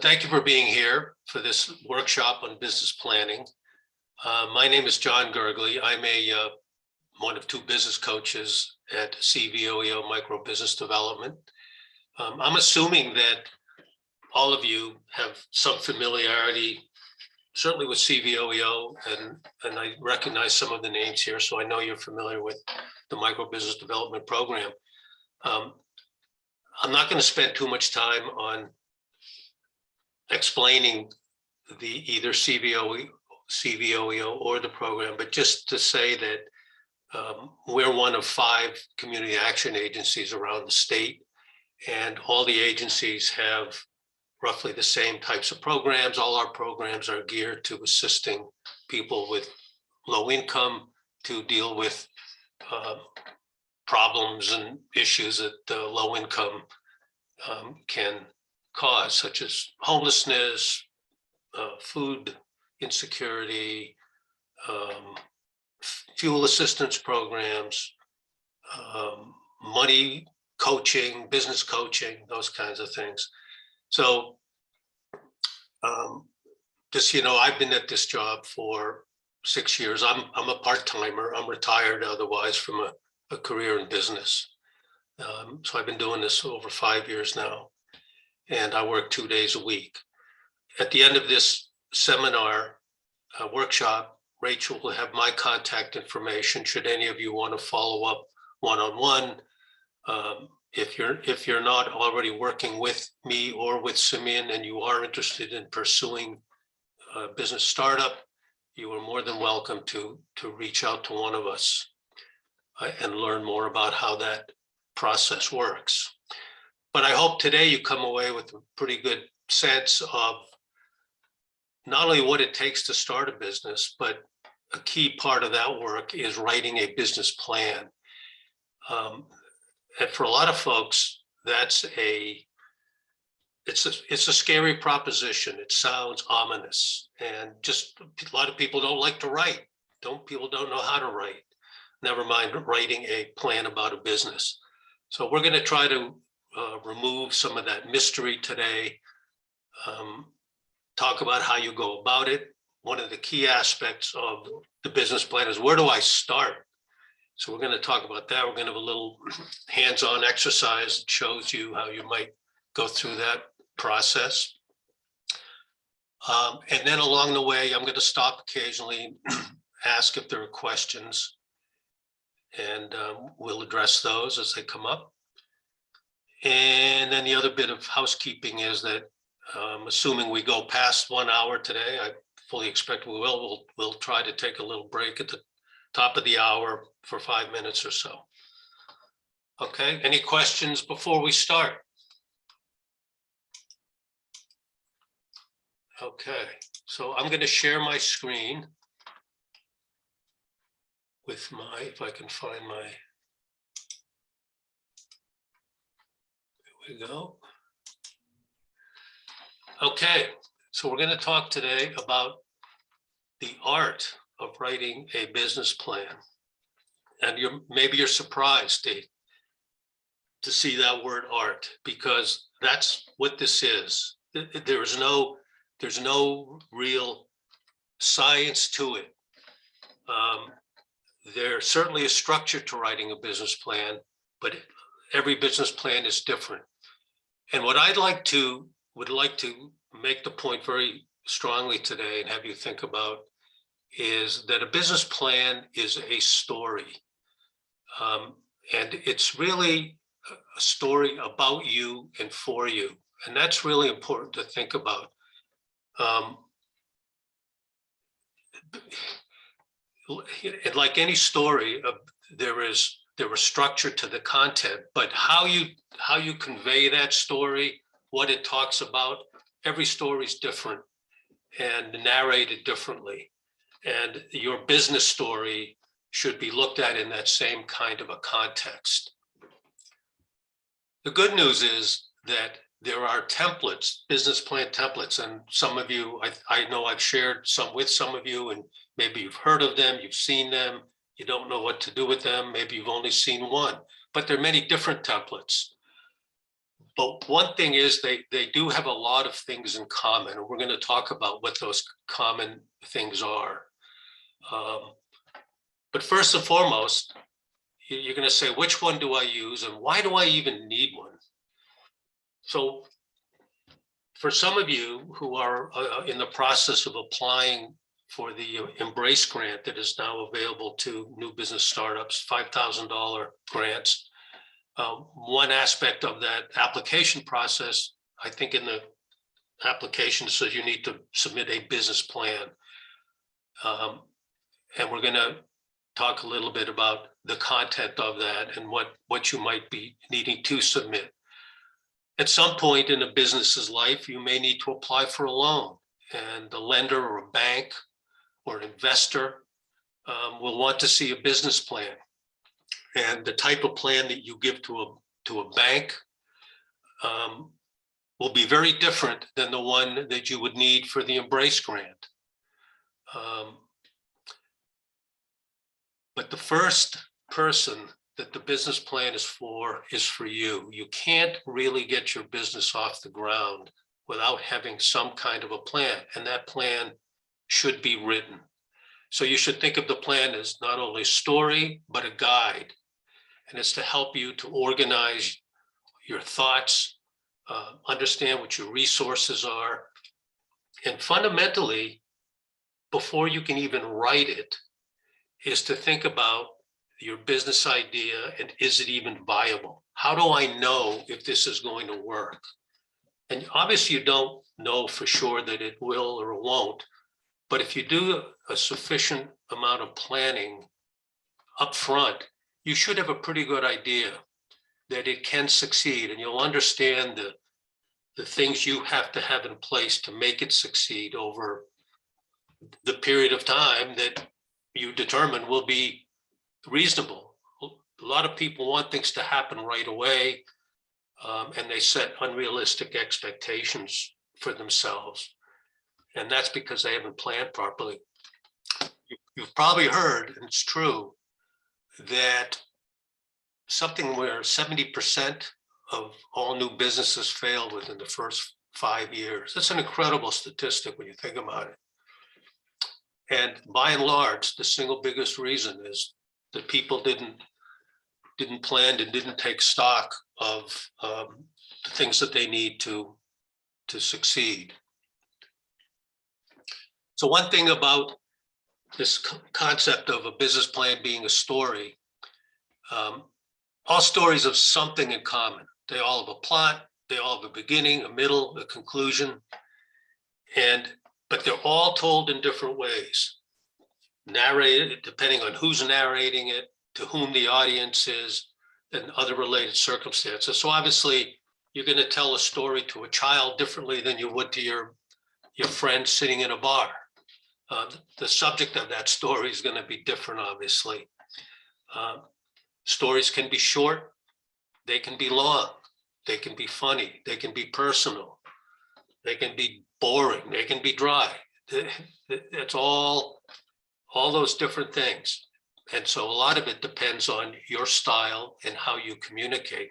thank you for being here for this workshop on business planning. My name is John Gergely. I'm one of two business coaches at CVOEO Micro Business Development. I'm assuming that all of you have some familiarity, certainly with CVOEO, and I recognize some of the names here, so I know you're familiar with the Micro Business Development Program. I'm not going to spend too much time on explaining the either CVOEO or the program, but just to say that we're one of 5 community action agencies around the state, and all the agencies have roughly the same types of programs. All our programs are geared to assisting people with low income to deal with problems and issues that low income can cause, such as homelessness, food insecurity, fuel assistance programs, money coaching, business coaching, those kinds of things. So just, I've been at this job for 6 years. I'm a part-timer. I'm retired otherwise from a career in business. So I've been doing this for over 5 years now, and I work 2 days a week. At the end of this seminar workshop, Rachel will have my contact information should any of you want to follow up one-on-one. If you're not already working with me or with Simeon and you are interested in pursuing a business startup, you are more than welcome to reach out to one of us and learn more about how that process works. But I hope today you come away with a pretty good sense of not only what it takes to start a business, but a key part of that work is writing a business plan. And for a lot of folks, it's a scary proposition. It sounds ominous, and just a lot of people don't like to write. People don't know how to write, never mind writing a plan about a business. So we're going to try to remove some of that mystery today, talk about how you go about it. One of the key aspects of the business plan is, where do I start? So we're going to talk about that. We're going to have a little hands-on exercise that shows you how you might go through that process. And then along the way, I'm going to stop occasionally, ask if there are questions, and we'll address those as they come up. And then the other bit of housekeeping is that assuming we go past 1 hour today, I fully expect we will, we'll try to take a little break at the top of the hour for 5 minutes or so. Okay, any questions before we start? Okay, so I'm going to share my screen with if I can find my, there we go. Okay, so we're going to talk today about the art of writing a business plan. And maybe you're surprised to see that word art, because that's what this is. There's no real science to it. There's certainly a structure to writing a business plan, but every business plan is different. And what would like to make the point very strongly today and have you think about is that a business plan is a story. And it's really a story about you and for you. And that's really important to think about. And like any story, there is structure to the content, but how you convey that story, what it talks about, every story is different and narrated differently. And your business story should be looked at in that same kind of a context. The good news is that there are templates, business plan templates, and some of you, I know I've shared some with some of you, and maybe you've heard of them, you've seen them, you don't know what to do with them, maybe you've only seen one, but there are many different templates. But one thing is they do have a lot of things in common, and we're going to talk about what those common things are. But first and foremost, you're going to say, which one do I use and why do I even need one? So for some of you who are in the process of applying for the Embrace grant that is now available to new business startups, $5,000 grants, one aspect of that application process, I think in the application says you need to submit a business plan. And we're going to talk a little bit about the content of that and what you might be needing to submit. At some point in a business's life, you may need to apply for a loan, and the lender or a bank or an investor will want to see a business plan. And the type of plan that you give to a bank will be very different than the one that you would need for the Embrace grant. But the first person that the business plan is for you. You can't really get your business off the ground without having some kind of a plan, and that plan should be written. So you should think of the plan as not only a story, but a guide. And it's to help you to organize your thoughts, understand what your resources are. And fundamentally, before you can even write it, is to think about your business idea and is it even viable? How do I know if this is going to work? And obviously you don't know for sure that it will or won't, but if you do a sufficient amount of planning up front, you should have a pretty good idea that it can succeed, and you'll understand the things you have to have in place to make it succeed over the period of time that you determine will be reasonable. A lot of people want things to happen right away, and they set unrealistic expectations for themselves. And that's because they haven't planned properly. You've probably heard, and it's true, that something where 70% of all new businesses fail within the first 5 years. That's an incredible statistic when you think about it. And by and large, the single biggest reason is that people didn't plan and didn't take stock of the things that they need to succeed. So one thing about this concept of a business plan being a story, all stories have something in common. They all have a plot, they all have a beginning, a middle, a conclusion, but they're all told in different ways. Narrated depending on who's narrating it, to whom the audience is, and other related circumstances. So obviously, you're going to tell a story to a child differently than you would to your friend sitting in a bar. The subject of that story is going to be different, obviously. Stories can be short, they can be long, they can be funny, they can be personal, they can be boring, they can be dry. It's all those different things. And so a lot of it depends on your style and how you communicate.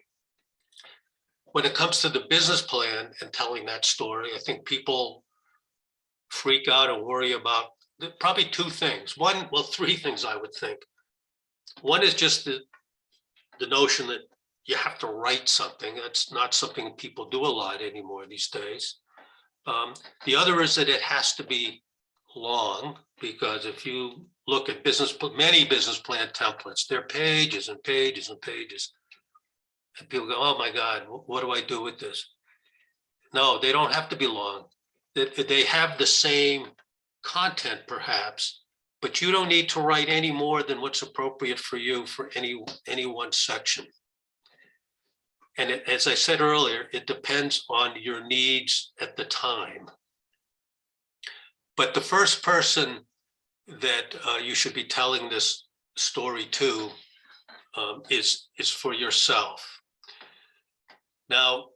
When it comes to the business plan and telling that story, I think people freak out and worry about probably two things. Three things I would think. One is just the notion that you have to write something. That's not something people do a lot anymore these days. The other is that it has to be long, because if you look at many business plan templates, they're pages and pages and pages. And people go, oh my God, what do I do with this? No, they don't have to be long. They have the same content perhaps, but you don't need to write any more than what's appropriate for you for any one section. And as I said earlier, it depends on your needs at the time. But the first person that you should be telling this story to is for yourself. Now,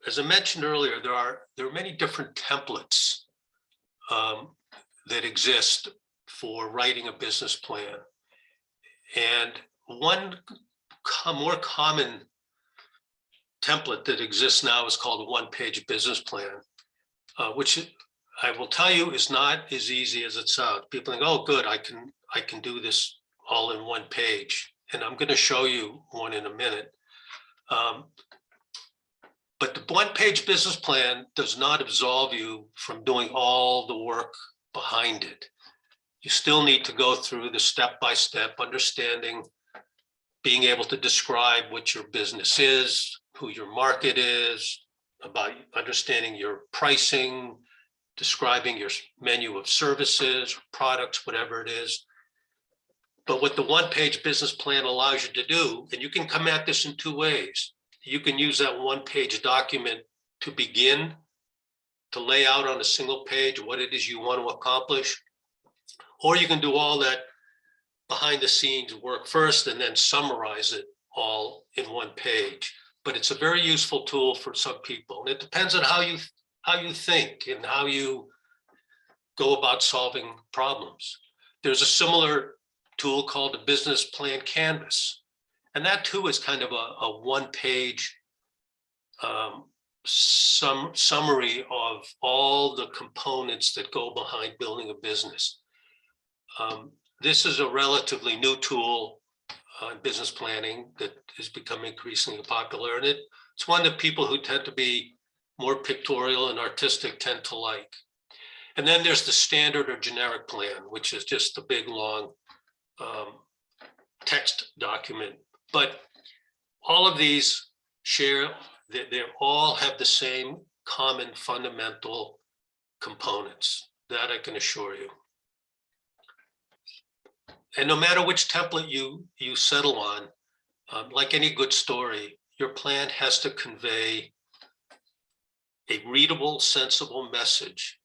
as I mentioned earlier, there are many different templates that exist for writing a business plan. And one more common template that exists now is called a one-page business plan, which I will tell you is not as easy as it sounds. People think, oh, good, I can do this all in one page. And I'm going to show you one in a minute. But the one-page business plan does not absolve you from doing all the work behind it. You still need to go through the step-by-step understanding, being able to describe what your business is, who your market is, about understanding your pricing, describing your menu of services, products, whatever it is. But what the one-page business plan allows you to do, and you can come at this in two ways. You can use that one-page document to begin to lay out on a single page what it is you want to accomplish, or you can do all that behind the scenes work first and then summarize it all in one page. But it's a very useful tool for some people. And it depends on how you think and how you go about solving problems. There's a similar tool called the Business Plan Canvas. And that too is kind of a one-page summary of all the components that go behind building a business. This is a relatively new tool in business planning that has become increasingly popular. And it's one that people who tend to be more pictorial and artistic tend to like. And then there's the standard or generic plan, which is just a big, long text document. But all of these they all have the same common fundamental components. That I can assure you. And no matter which template you settle on, like any good story, your plan has to convey a readable, sensible message.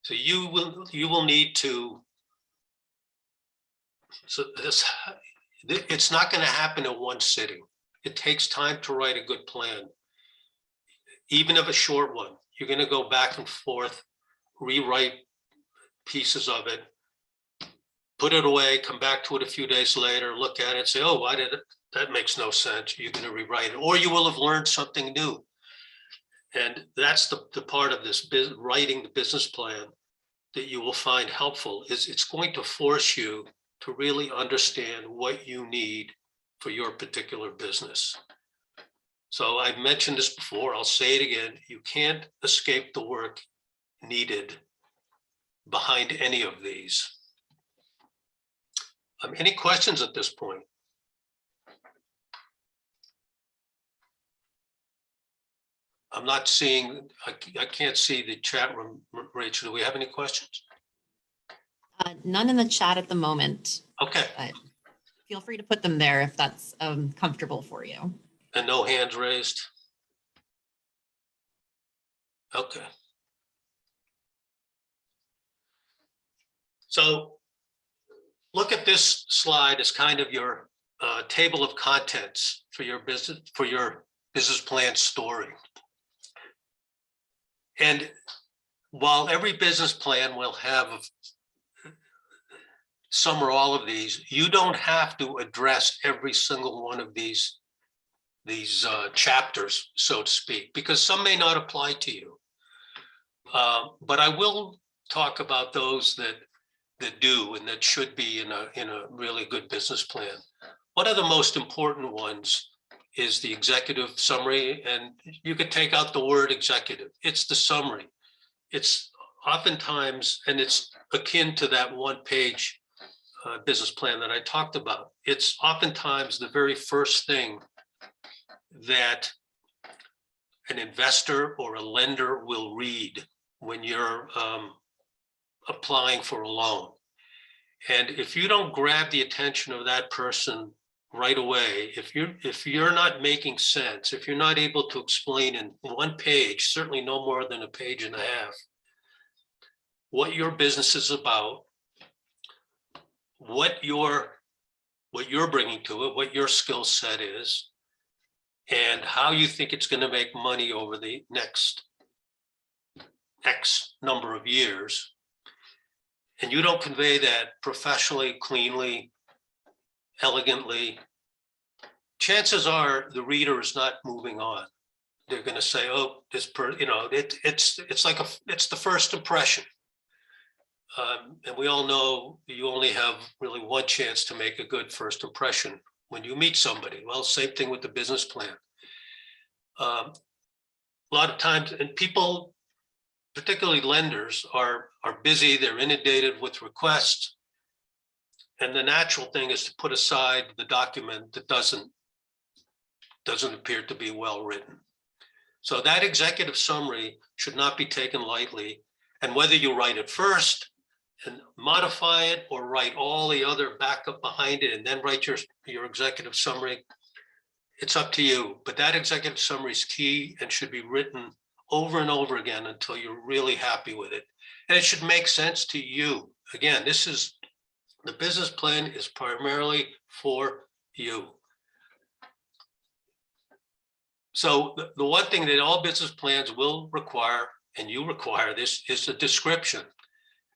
So you will need to. So it's not going to happen in one sitting. It takes time to write a good plan, even if a short one. You're going to go back and forth, rewrite pieces of it, put it away, come back to it a few days later, look at it, say, oh, why did it? That makes no sense. You're going to rewrite it, or you will have learned something new. And that's the part of this writing the business plan that you will find helpful. Is it's going to force you to really understand what you need for your particular business. So I've mentioned this before, I'll say it again, you can't escape the work needed behind any of these. Any questions at this point? I'm not seeing, I can't see the chat room, Rachel. Do we have any questions? None in the chat at the moment. Okay. But feel free to put them there if that's comfortable for you. And no hands raised? Okay. So look at this slide as kind of your table of contents for your business plan story. And while every business plan will have some or all of these, you don't have to address every single one of these chapters, so to speak, because some may not apply to you. But I will talk about those that do and that should be in a really good business plan. One of the most important ones is the executive summary, and you could take out the word executive. It's the summary. It's oftentimes, and it's akin to that one-page business plan that I talked about. It's oftentimes the very first thing that an investor or a lender will read when you're applying for a loan. And if you don't grab the attention of that person right away, if you're not making sense, if you're not able to explain in one page, certainly no more than a page and a half, what your business is about, what you're bringing to it, what your skill set is, and how you think it's going to make money over the next X number of years, and you don't convey that professionally, cleanly, elegantly, chances are the reader is not moving on. they're going to say, oh, it's like it's the first impression. And we all know you only have really one chance to make a good first impression when you meet somebody. Well, same thing with the business plan. A lot of times, and people, particularly lenders, are busy, they're inundated with requests. And the natural thing is to put aside the document that doesn't appear to be well written. So that executive summary should not be taken lightly. And whether you write it first and modify it, or write all the other backup behind it and then write your executive summary, it's up to you. But that executive summary is key and should be written over and over again until you're really happy with it. And it should make sense to you. Again, the business plan is primarily for you. So the one thing that all business plans will require, and you require this, is a description.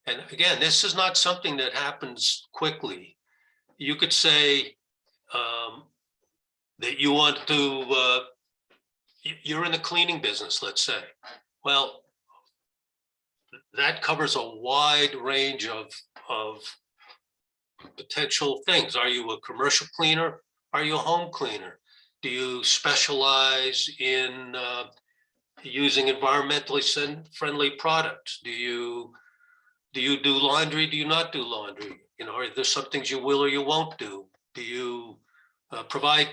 And again, this is not something that happens quickly. You could say that you want to, you're in the cleaning business, let's say. Well, that covers a wide range of potential things. Are you a commercial cleaner? Are you a home cleaner? Do you specialize in using environmentally friendly products? Do you do laundry? Do you not do laundry? Are there some things you will or you won't do? Do you provide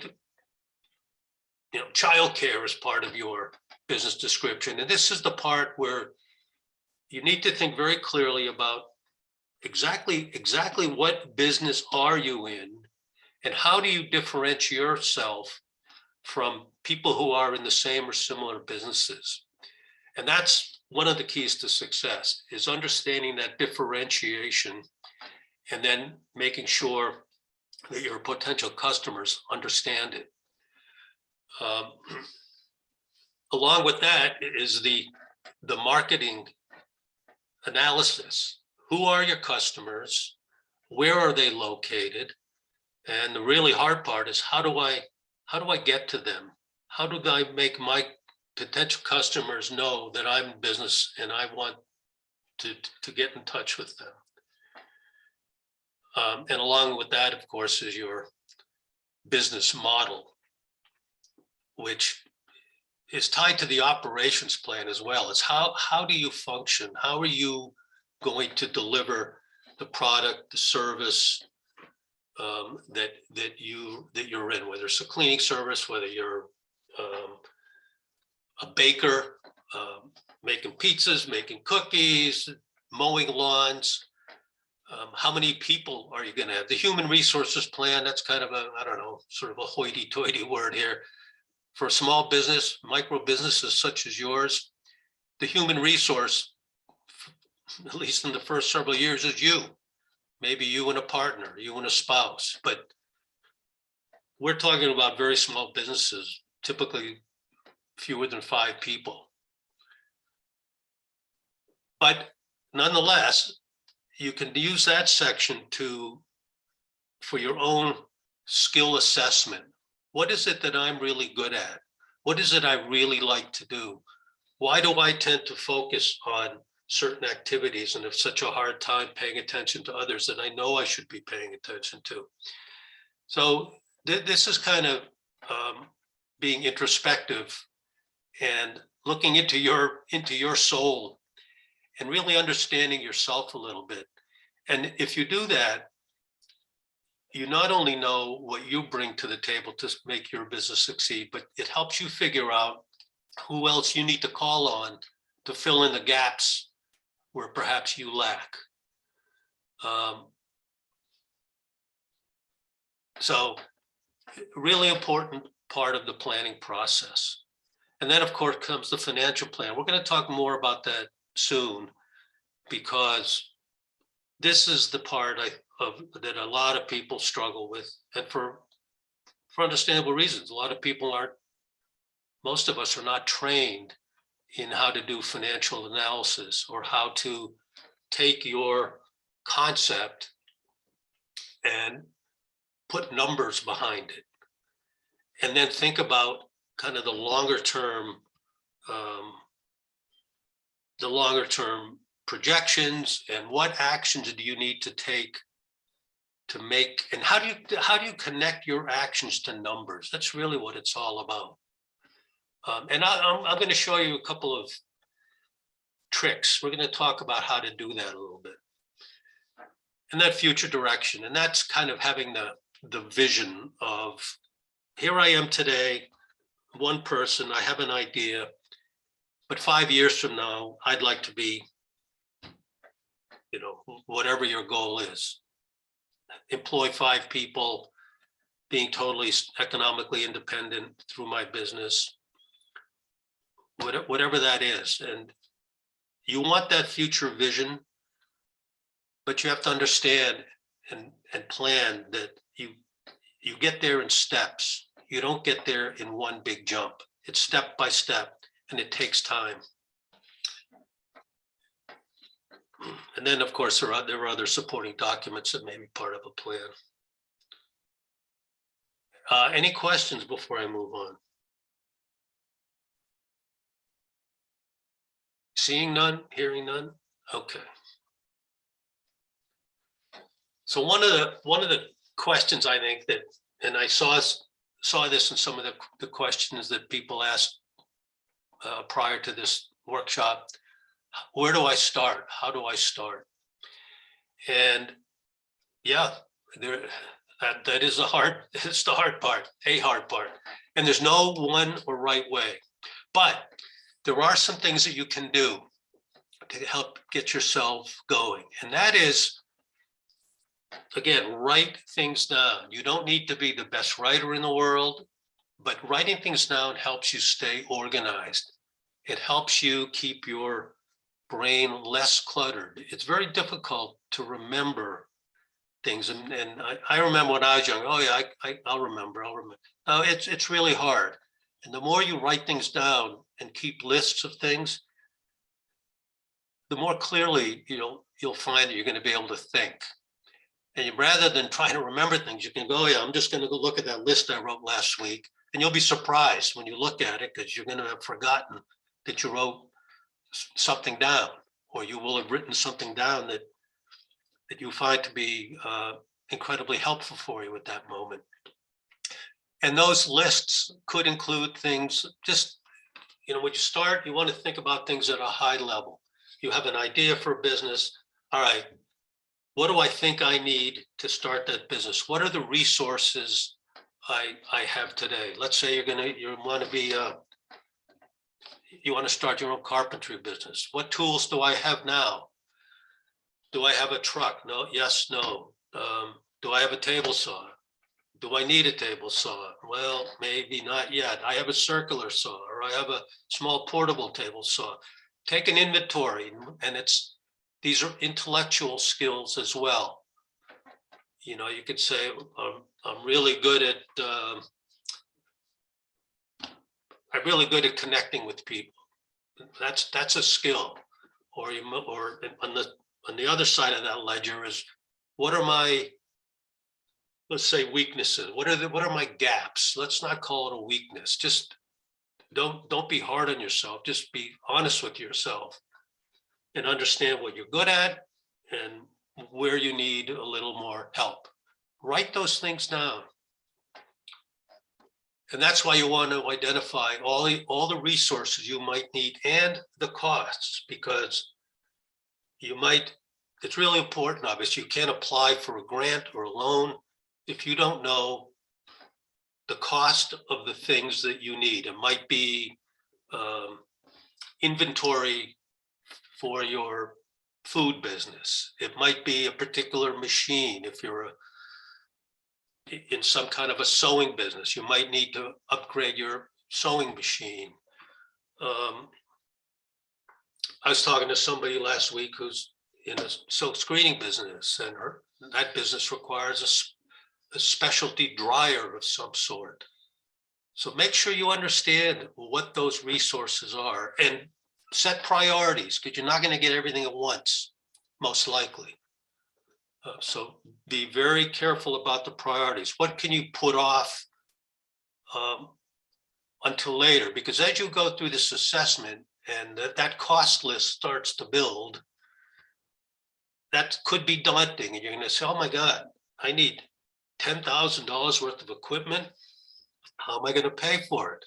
childcare as part of your business description? And this is the part where you need to think very clearly about exactly what business are you in, and how do you differentiate yourself from people who are in the same or similar businesses. And that's one of the keys to success, is understanding that differentiation and then making sure that your potential customers understand it. Along with that is the marketing analysis. Who are your customers? Where are they located? And the really hard part is, how do I get to them? How do I make my potential customers know that I'm in business and I want to get in touch with them? And along with that, of course, is your business model, which is tied to the operations plan as well. It's how do you function? How are you going to deliver the product, the service that you're in, whether it's a cleaning service, whether you're a baker, making pizzas, making cookies, mowing lawns. How many people are you going to have? The human resources plan, that's kind of sort of a hoity-toity word here. For a small business, micro businesses such as yours, the human resource, at least in the first several years, is you. Maybe you and a partner, you and a spouse. But we're talking about very small businesses, typically fewer than 5 people. But nonetheless, you can use that section for your own skill assessment. What is it that I'm really good at? What is it I really like to do? Why do I tend to focus on certain activities and have such a hard time paying attention to others that I know I should be paying attention to? So this is kind of being introspective and looking into your soul and really understanding yourself a little bit. And if you do that, you not only know what you bring to the table to make your business succeed, but it helps you figure out who else you need to call on to fill in the gaps where perhaps you lack. So really important part of the planning process. And then, of course, comes the financial plan. We're going to talk more about that soon, because this is the part that a lot of people struggle with, and for understandable reasons. A lot of people most of us are not trained in how to do financial analysis, or how to take your concept and put numbers behind it, and then think about kind of the longer term the longer term projections and what actions do you need to take to make, and how do you connect your actions to numbers? That's really what it's all about. And I'm going to show you a couple of tricks. We're going to talk about how to do that a little bit. And that future direction. And that's kind of having the vision of, here I am today, one person, I have an idea, but 5 years from now, I'd like to be, whatever your goal is. Employ 5 people, being totally economically independent through my business, whatever that is. And you want that future vision, but you have to understand and plan that you get there in steps. You don't get there in one big jump. It's step by step, and it takes time. And then, of course, there are other supporting documents that may be part of a plan. Any questions before I move on? Seeing none, hearing none? Okay. So one of the questions, I think, that, and I saw this in some of the questions that people asked prior to this workshop: where do I start? How do I start? And yeah, that is it's the hard part, a hard part. And there's no one or right way, but there are some things that you can do to help get yourself going. And that is, again, write things down. You don't need to be the best writer in the world, but writing things down helps you stay organized. It helps you keep your brain less cluttered. It's very difficult to remember things. And I remember when I was young, oh yeah, I'll remember. No, it's really hard. And the more you write things down and keep lists of things, the more clearly you'll find that you're going to be able to think. And rather than trying to remember things, you can go, yeah, I'm just going to go look at that list I wrote last week. And you'll be surprised when you look at it, because you're going to have forgotten that you wrote something down, or you will have written something down that you find to be incredibly helpful for you at that moment. And those lists could include things, just, when you start, you want to think about things at a high level. You have an idea for a business. All right, what do I think I need to start that business? What are the resources I have today? Let's say you want to start your own carpentry business. What tools do I have now? Do I have a truck? No, yes, no. Do I have a table saw? Do I need a table saw? Well, maybe not yet. I have a circular saw, or I have a small portable table saw. Take an inventory, and these are intellectual skills as well. You could say, I'm really good at connecting with people. That's a skill. Or on the other side of that ledger is, what are my, let's say, weaknesses? What are my gaps? Let's not call it a weakness. Just don't be hard on yourself. Just be honest with yourself and understand what you're good at and where you need a little more help. Write those things down. And that's why you want to identify all the resources you might need and the costs, because it's really important, obviously. You can't apply for a grant or a loan if you don't know the cost of the things that you need. It might be inventory for your food business. It might be a particular machine. If you're in some kind of a sewing business, you might need to upgrade your sewing machine. I was talking to somebody last week who's in a silk screening business, and that business requires a specialty dryer of some sort. So make sure you understand what those resources are and set priorities, because you're not going to get everything at once, most likely. So be very careful about the priorities. What can you put off until later, because as you go through this assessment and that cost list starts to build, that could be daunting. And you're going to say, oh my God, I need $10,000 worth of equipment. How am I going to pay for it?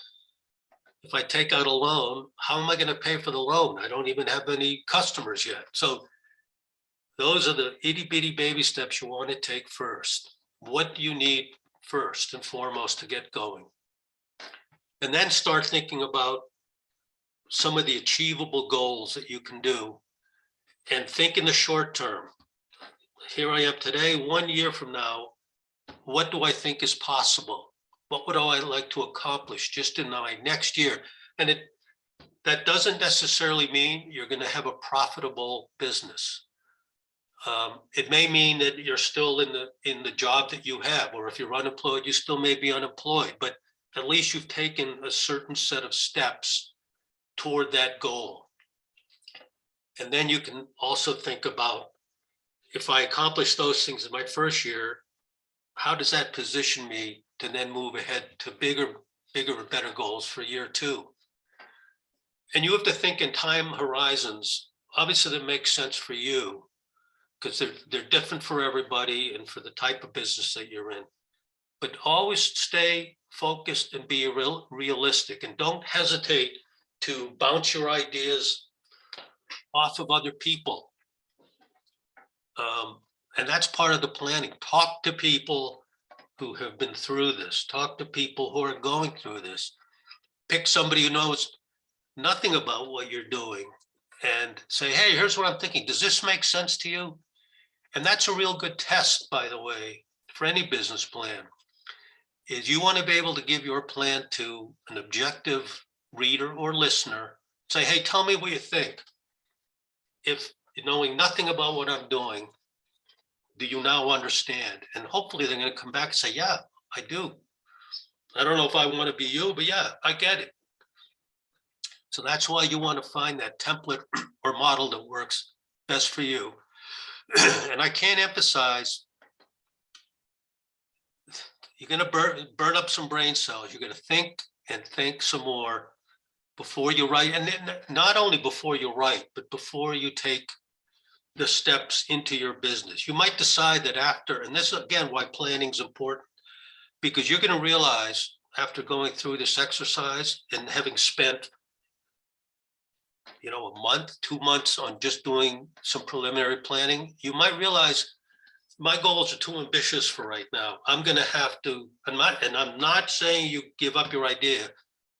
If I take out a loan, how am I going to pay for the loan? I don't even have any customers yet. So those are the itty bitty baby steps you want to take first. What do you need first and foremost to get going? And then start thinking about some of the achievable goals that you can do, and think in the short term. Here I am today, 1 year from now, what do I think is possible? What would I like to accomplish just in my next year? And that doesn't necessarily mean you're going to have a profitable business. It may mean that you're still in the job that you have, or if you're unemployed, you still may be unemployed, but at least you've taken a certain set of steps toward that goal. And then you can also think about, if I accomplish those things in my first year, how does that position me to then move ahead to bigger and better goals for year two? And you have to think in time horizons, obviously that makes sense for you, because they're different for everybody and for the type of business that you're in. But always stay focused and be realistic, and don't hesitate to bounce your ideas off of other people. And that's part of the planning. Talk to people who have been through this. Talk to people who are going through this. Pick somebody who knows nothing about what you're doing and say, hey, here's what I'm thinking. Does this make sense to you? And that's a real good test, by the way, for any business plan, is you want to be able to give your plan to an objective reader or listener. Say, hey, tell me what you think. If knowing nothing about what I'm doing, do you now understand? And hopefully they're going to come back and say, yeah, I do. I don't know if I want to be you, but yeah, I get it. So that's why you want to find that template or model that works best for you. And I can't emphasize, you're going to burn up some brain cells. You're going to think and think some more before you write. And then not only before you write, but before you take the steps into your business. You might decide that after, and this is again why planning is important, because you're going to realize after going through this exercise and having spent, a month, 2 months on just doing some preliminary planning, you might realize my goals are too ambitious for right now. I'm going to have to, and I'm not saying you give up your idea.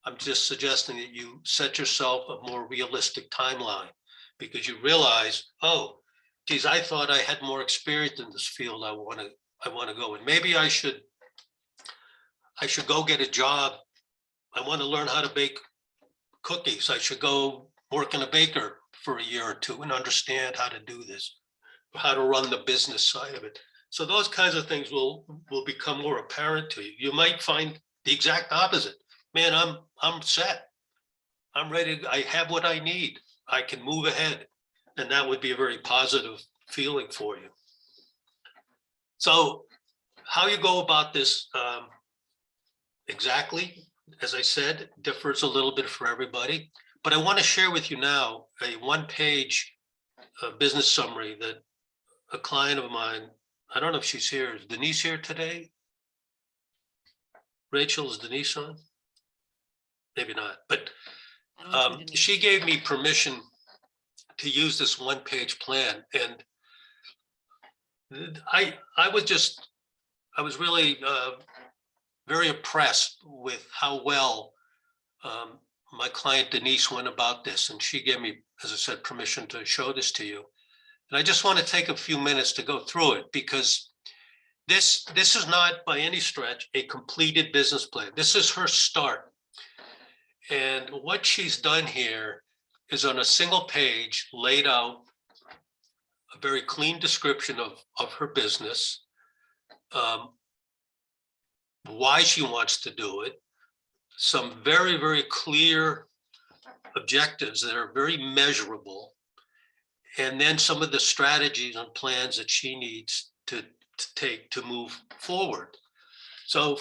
I'm just suggesting that you set yourself a more realistic timeline, because you realize, oh, geez, I thought I had more experience in this field. I want to go, and maybe I should go get a job. I want to learn how to bake cookies. I should go work in a baker for a year or two and understand how to do this, how to run the business side of it. So those kinds of things will become more apparent to you. You might find the exact opposite. Man, I'm set. I'm ready. I have what I need. I can move ahead. And that would be a very positive feeling for you. So how you go about this exactly, as I said, differs a little bit for everybody. But I want to share with you now a one-page business summary that a client of mine, I don't know if she's here. Is Denise here today? Rachel, is Denise on? Maybe not, but she gave me permission to use this one-page plan. And I was really very impressed with how well my client Denise went about this. And she gave me, as I said, permission to show this to you. And I just want to take a few minutes to go through it, because this is not by any stretch a completed business plan. This is her start. And what she's done here is, on a single page, laid out a very clean description of her business, why she wants to do it, some very, very clear objectives that are very measurable, and then some of the strategies and plans that she needs to take to move forward. So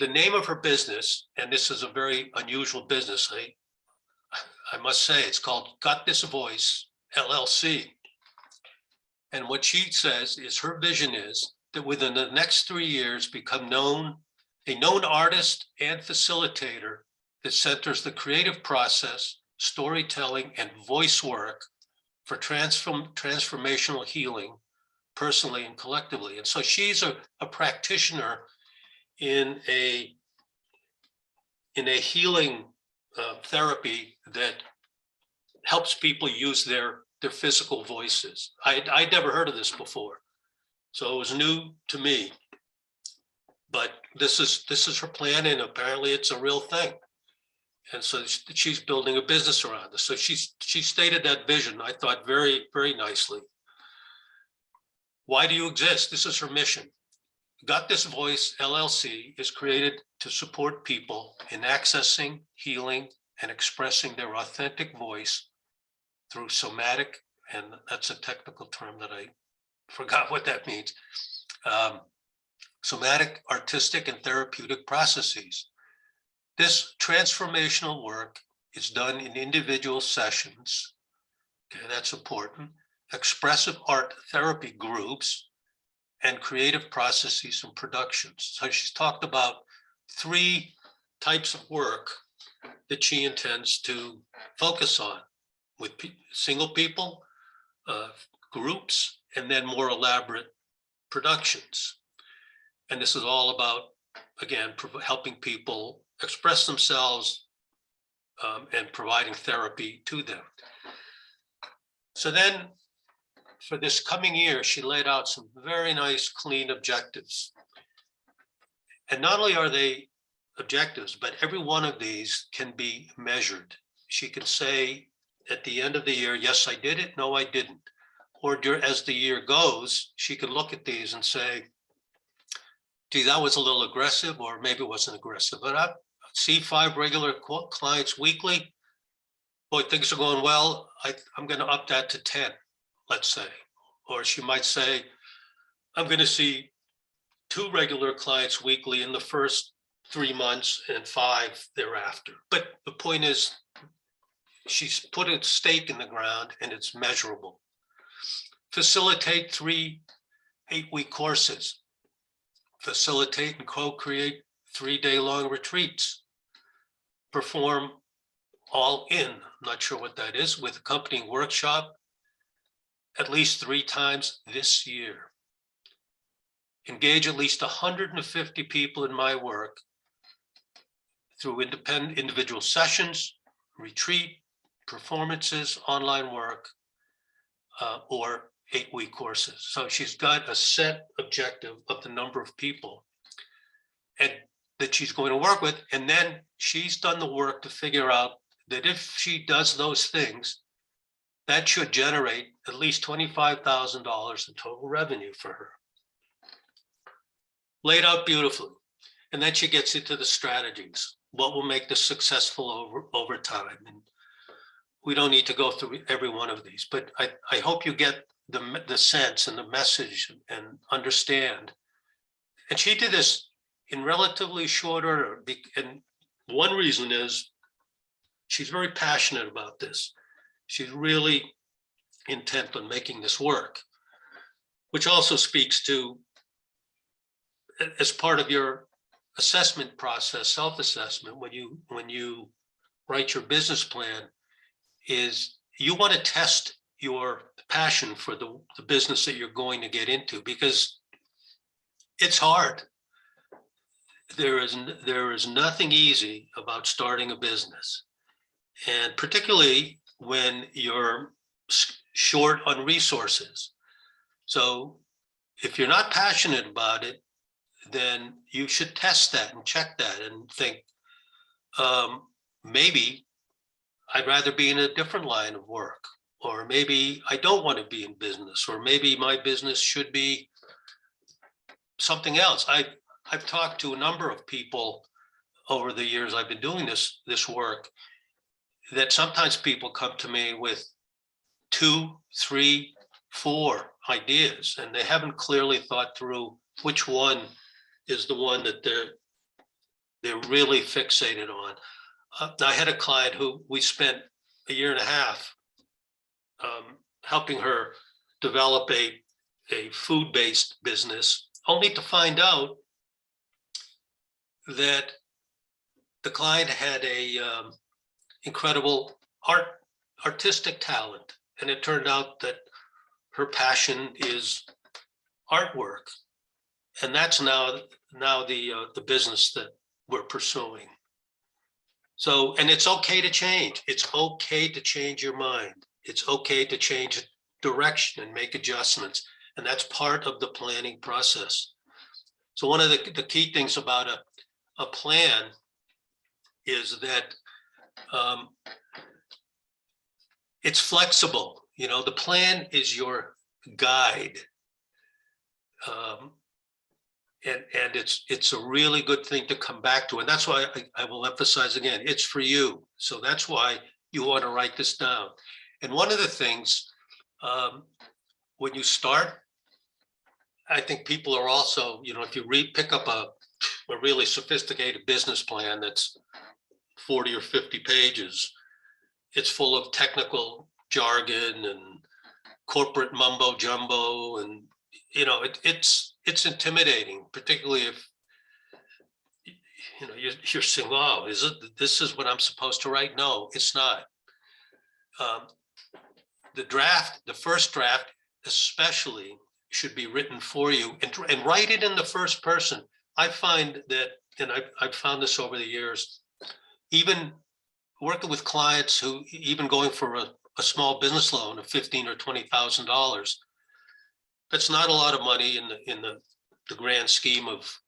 the name of her business, and this is a very unusual business, I must say, it's called Got This Voice LLC. And what she says is her vision is that within the next 3 years, become a known artist and facilitator that centers the creative process, storytelling, and voice work for transformational healing, personally and collectively. And so she's a practitioner in a healing therapy that helps people use their physical voices. I'd never heard of this before, so it was new to me. But this is her plan, and apparently it's a real thing. And so she's building a business around this. So she stated that vision, I thought, very, very nicely. Why do you exist? This is her mission. Got This Voice LLC is created to support people in accessing, healing, and expressing their authentic voice through somatic, and that's a technical term that I forgot what that means, somatic, artistic, and therapeutic processes. This transformational work is done in individual sessions. Okay, that's important. Expressive art therapy groups and creative processes and productions. So she's talked about 3 types of work that she intends to focus on with single people, groups, and then more elaborate productions. And this is all about, again, helping people express themselves and providing therapy to them. So then for this coming year, she laid out some very nice, clean objectives. And not only are they objectives, but every one of these can be measured. She can say at the end of the year, yes, I did it, no, I didn't. Or as the year goes, she can look at these and say, gee, that was a little aggressive, or maybe it wasn't aggressive. But I see 5 regular clients weekly. Boy, things are going well. I'm going to up that to 10, let's say. Or she might say, I'm going to see 2 regular clients weekly in the first 3 months and 5 thereafter. But the point is, she's put a stake in the ground and it's measurable. Facilitate 3 8-week courses. Facilitate and co-create 3-day-long retreats. Perform all in, I'm not sure what that is, with accompanying workshop at least 3 times this year. Engage at least 150 people in my work through individual sessions, retreat, performances, online work, or 8-week courses. So she's got a set objective of the number of people and that she's going to work with. And then she's done the work to figure out that if she does those things, that should generate at least $25,000 in total revenue for her. Laid out beautifully. And then she gets into the strategies. What will make this successful over time? And we don't need to go through every one of these, but I hope you get the sense and the message and understand. And she did this in relatively short order. And one reason is she's very passionate about this. She's really intent on making this work, which also speaks to, as part of your assessment process, self-assessment, when you write your business plan, is you want to test your passion for the business that you're going to get into, because it's hard. There is nothing easy about starting a business, and particularly when you're short on resources. So if you're not passionate about it, then you should test that and check that and think, maybe I'd rather be in a different line of work, or maybe I don't want to be in business, or maybe my business should be something else. I've talked to a number of people over the years I've been doing this work, that sometimes people come to me with 2, 3, 4 ideas, and they haven't clearly thought through which one is the one that they're really fixated on. I had a client who we spent a year and a half helping her develop a food-based business, only to find out that the client had a incredible artistic talent, and it turned out that her passion is artwork, and that's now the business that we're pursuing. So, and it's okay to change. It's okay to change your mind. It's okay to change direction and make adjustments, and that's part of the planning process. So one of the key things about a plan is that it's flexible. You know, the plan is your guide, and it's a really good thing to come back to. And that's why I will emphasize again, it's for you. So that's why you want to write this down. And one of the things, when you start, I think people are also, you know, if you pick up a really sophisticated business plan that's 40 or 50 pages, it's full of technical jargon and corporate mumbo jumbo, and you know, it's intimidating, particularly if you know you're saying, "Wow, this is what I'm supposed to write?" No, it's not. The first draft, especially, should be written for you, and write it in the first person. I find that, and I've found this over the years, even working with clients who even going for a small business loan of $15,000 or $20,000. That's not a lot of money in the grand scheme of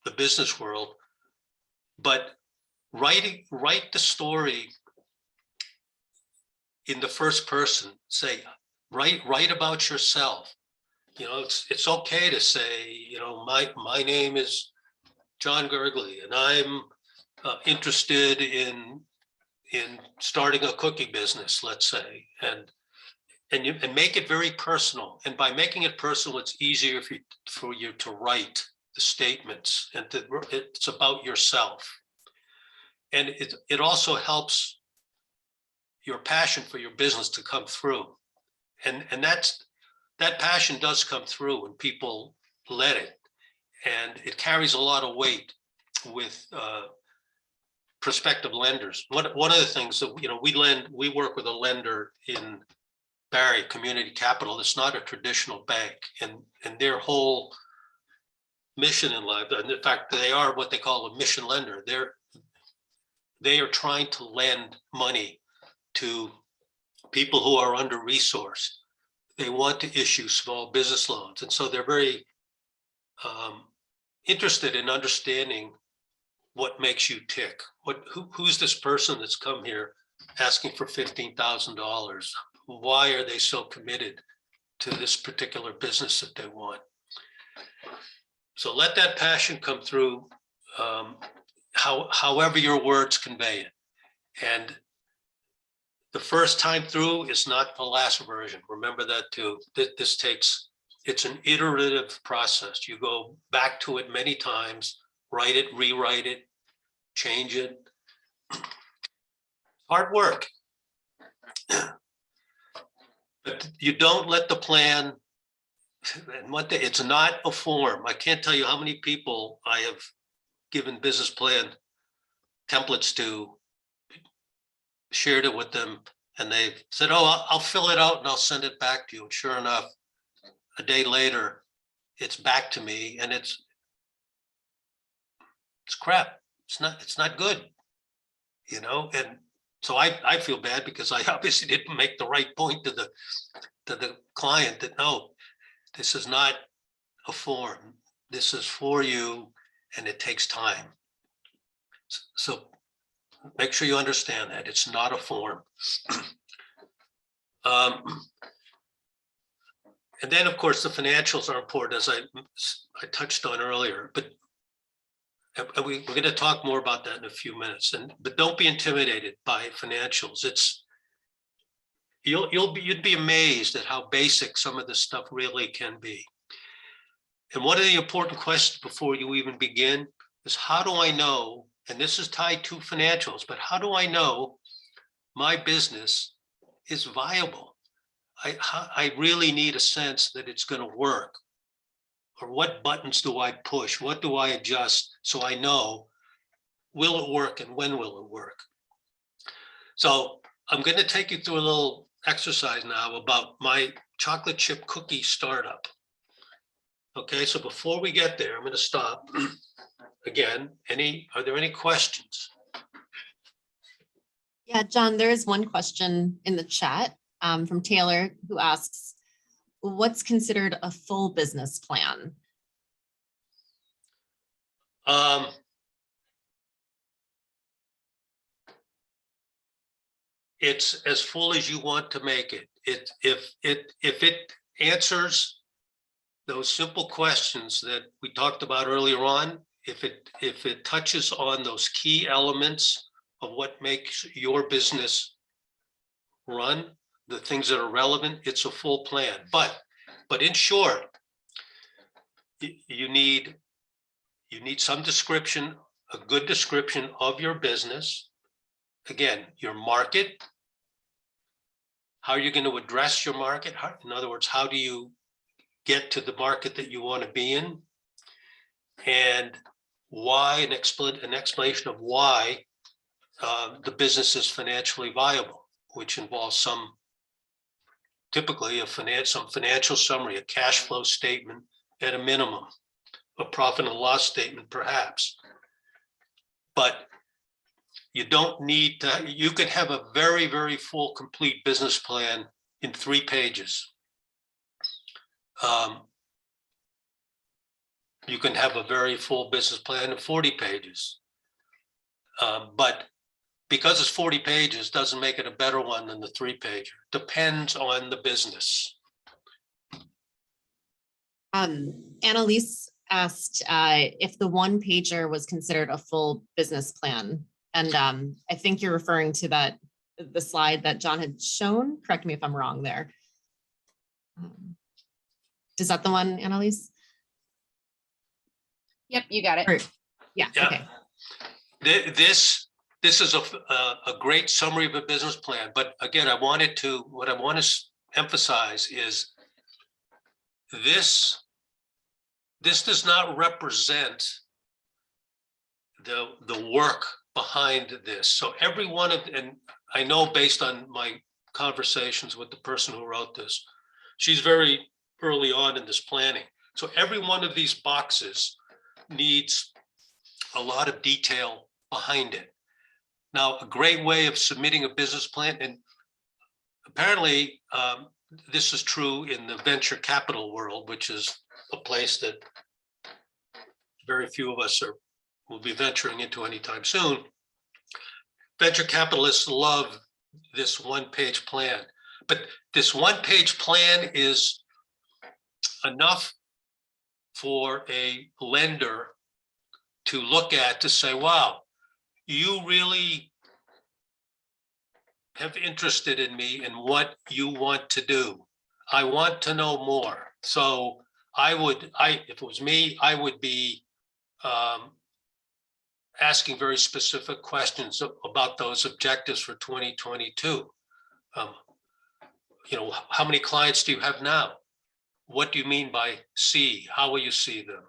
the business world, but write the story in the first person. Say, write about yourself. You know, it's okay to say, you know, my name is John Gergely, and I'm interested in starting a cookie business, let's say, and make it very personal. And by making it personal, it's easier for you to write the statements, and it's about yourself. And it also helps your passion for your business to come through. And that passion does come through when people let it, and it carries a lot of weight with prospective lenders. One of the things that, you know, we work with a lender in Barrie, Community Capital. It's not a traditional bank, and their whole mission in life, and in fact, they are what they call a mission lender. They are trying to lend money to people who are under-resourced. They want to issue small business loans, and so they're very interested in understanding what makes you tick. Who's this person that's come here asking for $15,000? Why are they so committed to this particular business that they want? So let that passion come through, however your words convey it. And the first time through is not the last version. Remember that too. It's an iterative process. You go back to it many times, write it, rewrite it, change it. Hard work. But you don't let the plan, and it's not a form. I can't tell you how many people I have given business plan templates to, shared it with them, and they've said, "Oh, I'll fill it out and I'll send it back to you." And sure enough, a day later, it's back to me, and it's crap. It's not good, you know. And so I feel bad because I obviously didn't make the right point to the client that, no, this is not a form. This is for you, and it takes time. So make sure you understand that it's not a form. And then, of course, the financials are important, as I touched on earlier. But we're going to talk more about that in a few minutes. But don't be intimidated by financials. You'd be amazed at how basic some of this stuff really can be. And one of the important questions before you even begin is, how do I know and this is tied to financials, but how do I know my business is viable? I really need a sense that it's going to work. Or what buttons do I push? What do I adjust so I know, will it work and when will it work? So I'm going to take you through a little exercise now about my chocolate chip cookie startup. Okay, so before we get there, I'm going to stop. Again, are there any questions? Yeah, John, there is one question in the chat from Taylor who asks, what's considered a full business plan? It's as full as you want to make it. If it answers those simple questions that we talked about earlier on, if it touches on those key elements of what makes your business run, the things that are relevant, it's a full plan. But in short, you need some description, a good description of your business. Again, your market, how you're going to address your market. In other words, how do you get to the market that you want to be in? And why, an explanation of why the business is financially viable, which involves typically some financial summary, a cash flow statement at a minimum, a profit and loss statement perhaps. But you don't need to, you can have a very, very full, complete business plan in 3 pages. You can have a very full business plan in 40 pages. But because it's 40 pages doesn't make it a better one than the 3-pager. Depends on the business. Annalise asked if the 1-pager was considered a full business plan. And I think you're referring to the slide that John had shown. Correct me if I'm wrong there. Is that the one, Annalise? Yep, you got it. Yeah. Okay. This is a great summary of a business plan. But again, what I want to emphasize is this does not represent the work behind this. So every one of, and I know based on my conversations with the person who wrote this, she's very early on in this planning. So every one of these boxes needs a lot of detail behind it. Now, a great way of submitting a business plan, and apparently this is true in the venture capital world, which is a place that very few of us will be venturing into anytime soon. Venture capitalists love this 1-page plan, but this 1-page plan is enough for a lender to look at to say, wow, you really have interested in me and what you want to do. I want to know more. So if it was me, I would be asking very specific questions about those objectives for 2022. How many clients do you have now? What do you mean by see? How will you see them?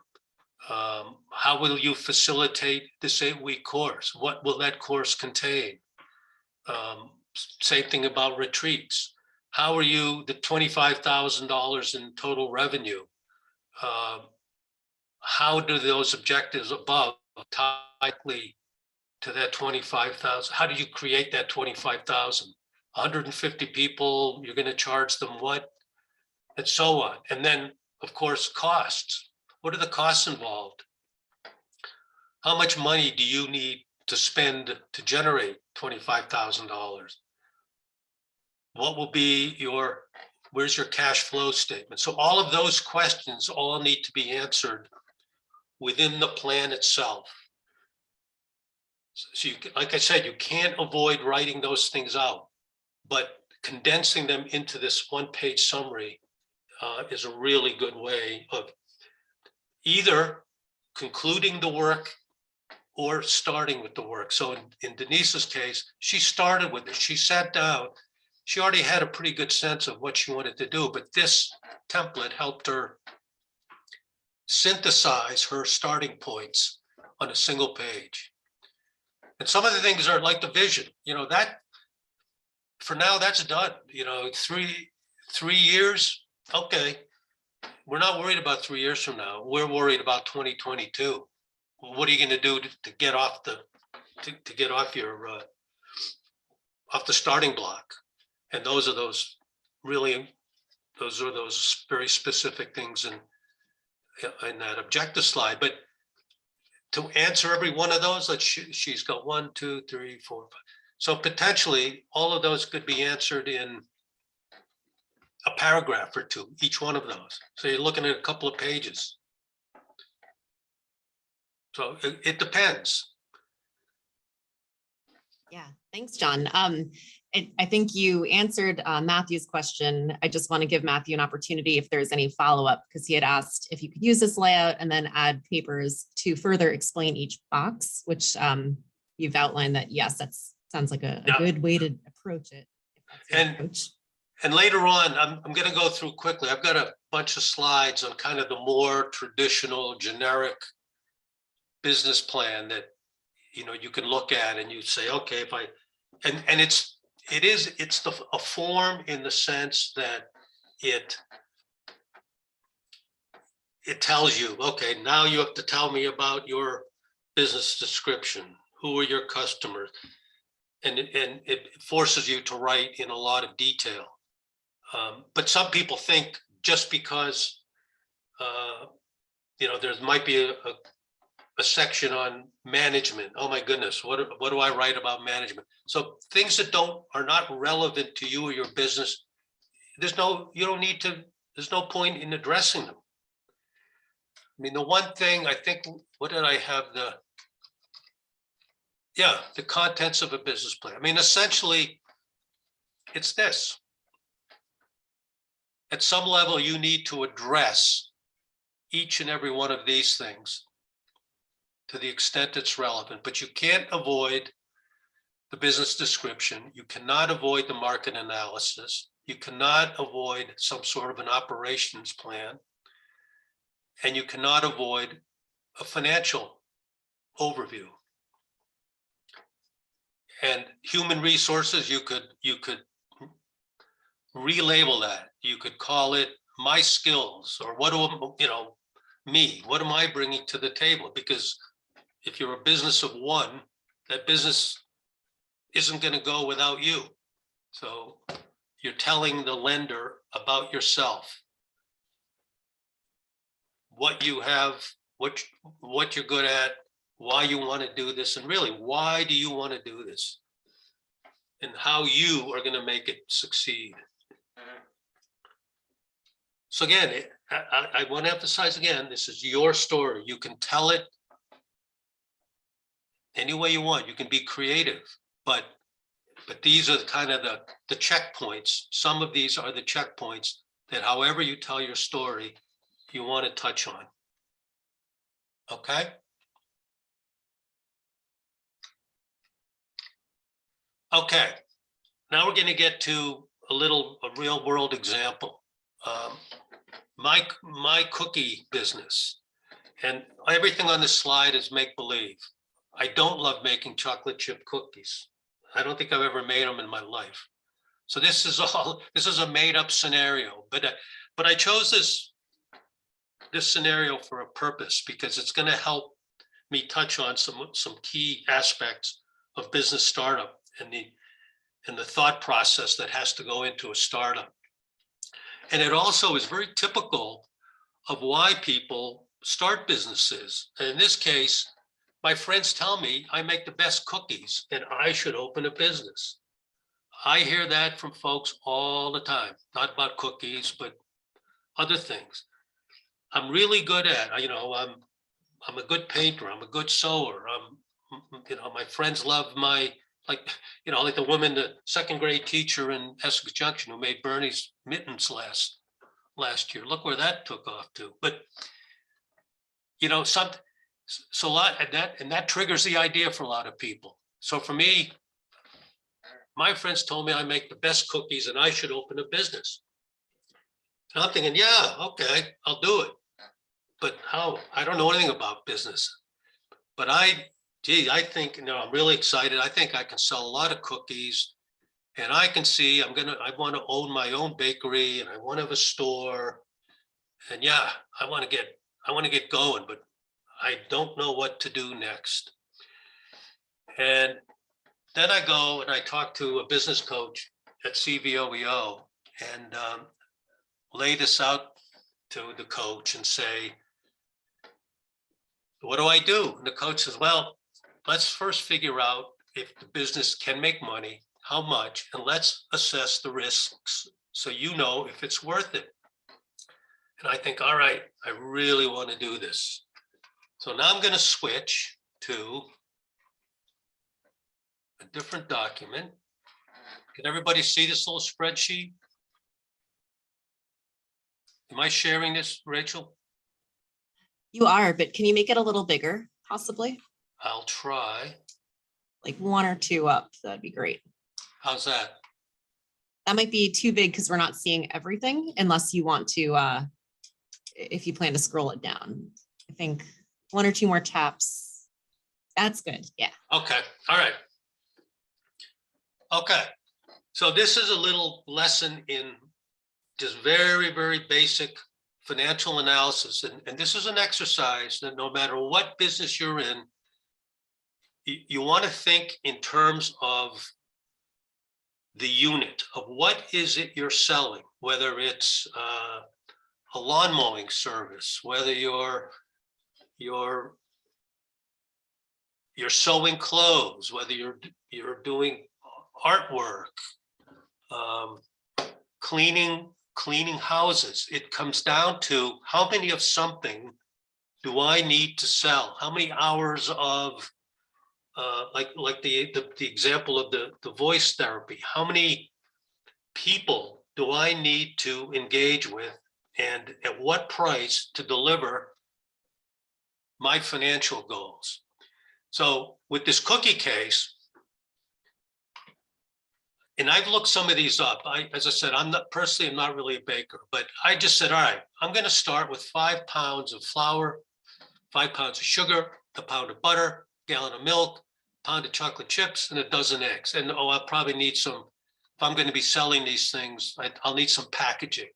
How will you facilitate this 8-week course? What will that course contain? Same thing about retreats. How are you, the $25,000 in total revenue? How do those objectives above tie to that 25,000? How do you create that 25,000? 150 people, you're going to charge them what? And so on. And then, of course, costs. What are the costs involved? How much money do you need to spend to generate $25,000? What will be where's your cash flow statement? So all of those questions all need to be answered within the plan itself. So like I said, you can't avoid writing those things out, but condensing them into this 1-page summary is a really good way of either concluding the work or starting with the work. So in Denise's case, she started with it. She sat down. She already had a pretty good sense of what she wanted to do, but this template helped her synthesize her starting points on a single page. And some of the things are like the vision, that for now, that's done. 3 years. Okay. We're not worried about 3 years from now. We're worried about 2022. What are you going to do to get off your off the starting block? And those are those very specific things in that objective slide. But to answer every one of those, she's got 1, 2, 3, 4, 5. So potentially all of those could be answered in a paragraph or two, each one of those. So you're looking at a couple of pages. So it depends. Yeah, thanks, John. I think you answered Matthew's question. I just want to give Matthew an opportunity if there's any follow-up, because he had asked if you could use this layout and then add papers to further explain each box, which you've outlined that, yes, that sounds like a good way to approach it. And later on, I'm going to go through quickly. I've got a bunch of slides on kind of the more traditional, generic business plan that you can look at and you say, okay, it's a form in the sense that it tells you, okay, now you have to tell me about your business description. Who are your customers? And it forces you to write in a lot of detail. But some people think just because there might be a section on management. Oh my goodness, what do I write about management? So things that are not relevant to you or your business, there's no point in addressing them. I mean, the one thing I think, what did I have? The contents of a business plan. I mean, essentially, it's this. At some level, you need to address each and every one of these things to the extent it's relevant, but you can't avoid the business description. You cannot avoid the market analysis. You cannot avoid some sort of an operations plan. And you cannot avoid a financial overview. And human resources, you could relabel that. You could call it my skills, or what am I bringing to the table? Because if you're a business of one, that business isn't going to go without you. So you're telling the lender about yourself, what you have, what you're good at, why you want to do this, and really, why do you want to do this? And how you are going to make it succeed. So again, I want to emphasize again, this is your story. You can tell it any way you want. You can be creative, but these are kind of the checkpoints. Some of these are the checkpoints that however you tell your story, you want to touch on. Okay? Okay, now we're going to get to a real world example. My cookie business, and everything on this slide is make believe. I don't love making chocolate chip cookies. I don't think I've ever made them in my life. So this is a made up scenario, but I chose this scenario for a purpose, because it's going to help me touch on some key aspects of business startup and the thought process that has to go into a startup. And it also is very typical of why people start businesses. And in this case, my friends tell me I make the best cookies and I should open a business. I hear that from folks all the time, not about cookies, but other things. I'm really good at, I'm a good painter, I'm a good sewer. My friends love like the woman, the second grade teacher in Essex Junction who made Bernie's mittens last year. Look where that took off to. But So a lot, and that triggers the idea for a lot of people. So for me, my friends told me I make the best cookies and I should open a business. And I'm thinking, yeah, okay, I'll do it. But how? I don't know anything about business. But I think, I'm really excited. I think I can sell a lot of cookies. And I can see I want to own my own bakery and I want to have a store. And yeah, I want to get going, but I don't know what to do next. And then I go and I talk to a business coach at CVOEO and lay this out to the coach and say, what do I do? And the coach says, well, let's first figure out if the business can make money, how much, and let's assess the risks so you know if it's worth it. And I think, all right, I really want to do this. So now I'm going to switch to a different document. Can everybody see this little spreadsheet? Am I sharing this, Rachel? You are, but can you make it a little bigger, possibly? I'll try. Like 1 or 2 up, that'd be great. How's that? That might be too big because we're not seeing everything unless you want to, if you plan to scroll it down. I think 1 or 2 more taps. That's good, yeah. Okay, all right. Okay, so this is a little lesson in just very, very basic financial analysis. And this is an exercise that no matter what business you're in, you want to think in terms of the unit of what is it you're selling, whether it's a lawn mowing service, whether you're sewing clothes, whether you're doing artwork, cleaning houses. It comes down to how many of something do I need to sell? How many hours of like the example of the voice therapy? How many people do I need to engage with, and at what price to deliver my financial goals? So with this cookie case, and I've looked some of these up. As I said, I'm not really a baker, but I just said, all right, I'm going to start with 5 pounds of flour, 5 pounds of sugar, a pound of butter, a gallon of milk, a pound of chocolate chips, and a dozen eggs. And I'll probably need some, if I'm going to be selling these things, I'll need some packaging.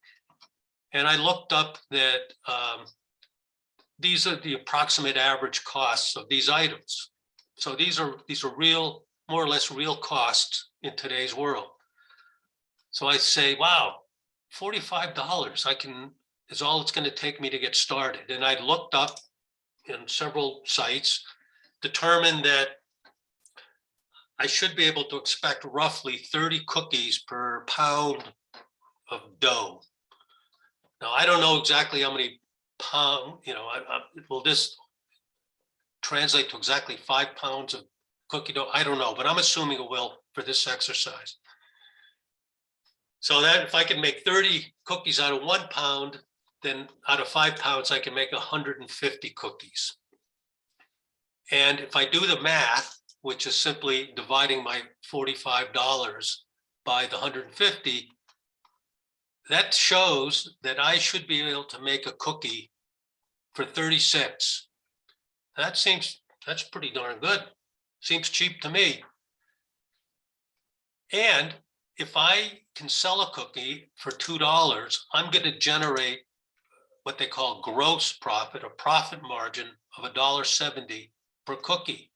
And I looked up that these are the approximate average costs of these items. So these are real, more or less real costs in today's world. So I say, wow, $45 is all it's going to take me to get started. And I looked up in several sites, determined that I should be able to expect roughly 30 cookies per pound of dough. Now, I don't know exactly how many pounds, will this translate to exactly 5 pounds of cookie dough? I don't know, but I'm assuming it will for this exercise. So that if I can make 30 cookies out of 1 pound, then out of 5 pounds, I can make 150 cookies. And if I do the math, which is simply dividing my $45 by the 150, that shows that I should be able to make a cookie for 30 cents. That's pretty darn good. Seems cheap to me. And if I can sell a cookie for $2, I'm going to generate what they call gross profit, a profit margin of $1.70 per cookie.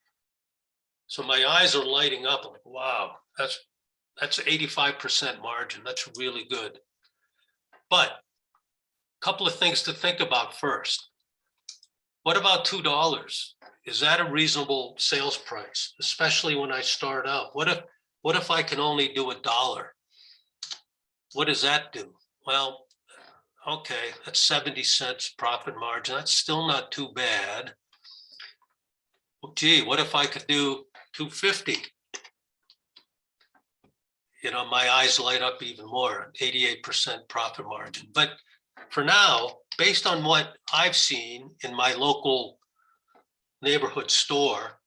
So my eyes are lighting up like, wow, that's 85% margin. That's really good. But a couple of things to think about first. What about $2? Is that a reasonable sales price, especially when I start out? What if I can only do $1? What does that do? Well, okay, that's 70 cents profit margin. That's still not too bad. Well, gee, what if I could do $2.50? My eyes light up even more, 88% profit margin. But for now, based on what I've seen in my local neighborhood store,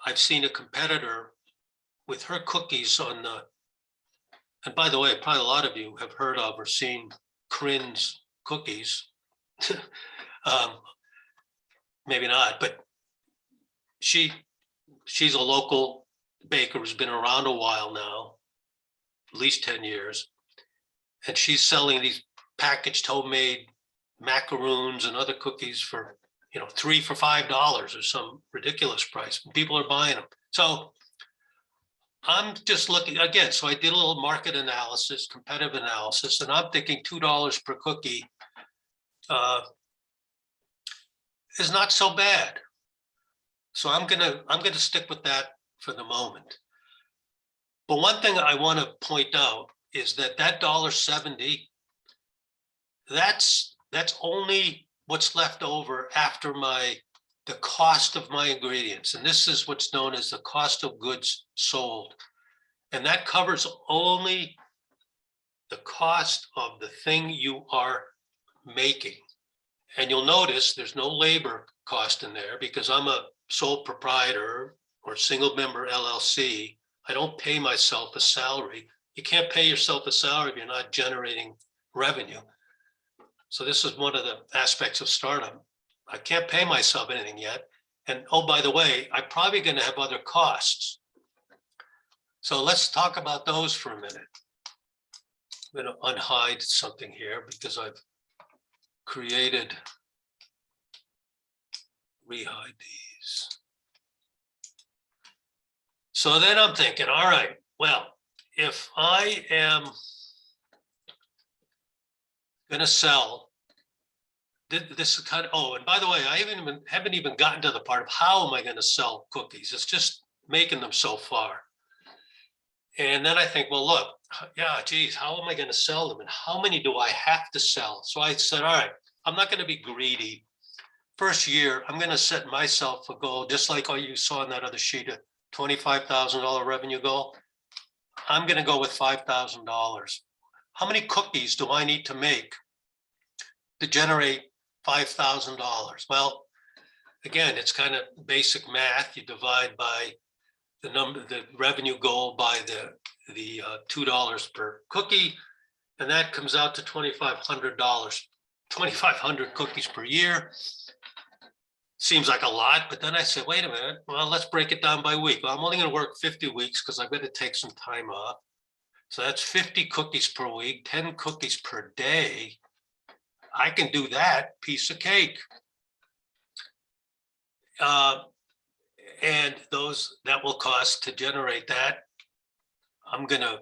I've seen a competitor with her cookies on the, and by the way, probably a lot of you have heard of or seen Corinne's cookies. Maybe not, but she's a local baker who's been around a while now, at least 10 years. And she's selling these packaged homemade macaroons and other cookies for, you know, $3 for $5 or some ridiculous price. People are buying them. So I'm just looking again. So I did a little market analysis, competitive analysis, and I'm thinking $2 per cookie is not so bad. So I'm gonna stick with that for the moment. But one thing I want to point out is that $1.70, that's only what's left over after the cost of my ingredients. And this is what's known as the cost of goods sold. And that covers only the cost of the thing you are making. And you'll notice there's no labor cost in there because I'm a sole proprietor or single member LLC. I don't pay myself a salary. You can't pay yourself a salary if you're not generating revenue. So this is one of the aspects of startup. I can't pay myself anything yet. And oh, by the way, I'm probably going to have other costs. So let's talk about those for a minute. I'm going to unhide something here because I've created, rehide these. So then I'm thinking, all right, well, if I am going to sell, this is kind of, oh, and by the way, I haven't even gotten to the part of how am I going to sell cookies? It's just making them so far. And then I think, well, look, yeah, geez, how am I going to sell them? And how many do I have to sell? So I said, all right, I'm not going to be greedy. First year, I'm going to set myself a goal, just like all you saw in that other sheet, a $25,000 revenue goal. I'm going to go with $5,000. How many cookies do I need to make to generate $5,000? Well, again, it's kind of basic math. You divide by the revenue goal by the $2 per cookie, and that comes out to $2,500, 2,500 cookies per year. Seems like a lot, but then I said, wait a minute, well, let's break it down by week. Well, I'm only going to work 50 weeks because I've got to take some time off. So that's 50 cookies per week, 10 cookies per day. I can do that, piece of cake. And that will cost to generate that. I'm gonna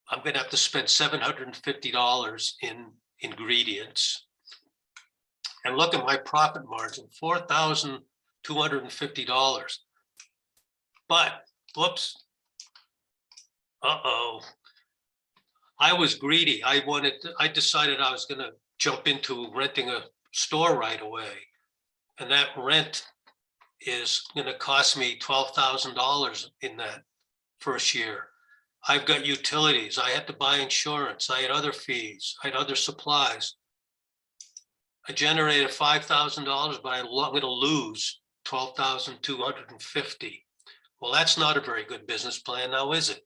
have to spend $750 in ingredients. And look at my profit margin, $4,250. But whoops. I was greedy. I decided I was gonna jump into renting a store right away. And that rent is going to cost me $12,000 in that first year. I've got utilities. I had to buy insurance. I had other fees. I had other supplies. I generated $5,000, but I'm going to lose $12,250. Well, that's not a very good business plan now, is it?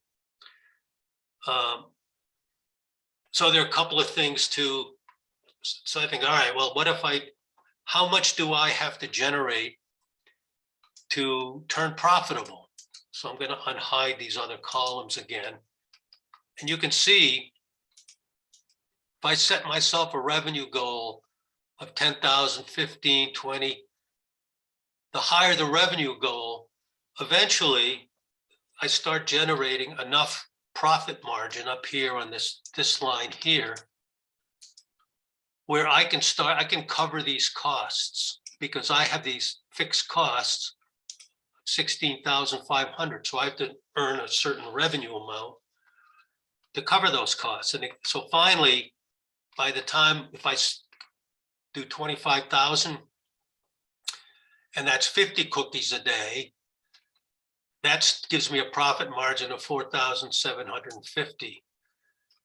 So there are a couple of things to, so I think, all right, well, how much do I have to generate to turn profitable? So I'm going to unhide these other columns again. And you can see, if I set myself a revenue goal of 10,000, 15, 20, the higher the revenue goal, eventually I start generating enough profit margin up here on this line here, where I can cover these costs because I have these fixed costs, 16,500. So I have to earn a certain revenue amount to cover those costs. And so finally, by the time, if I do 25,000, and that's 50 cookies a day, that gives me a profit margin of 4,750.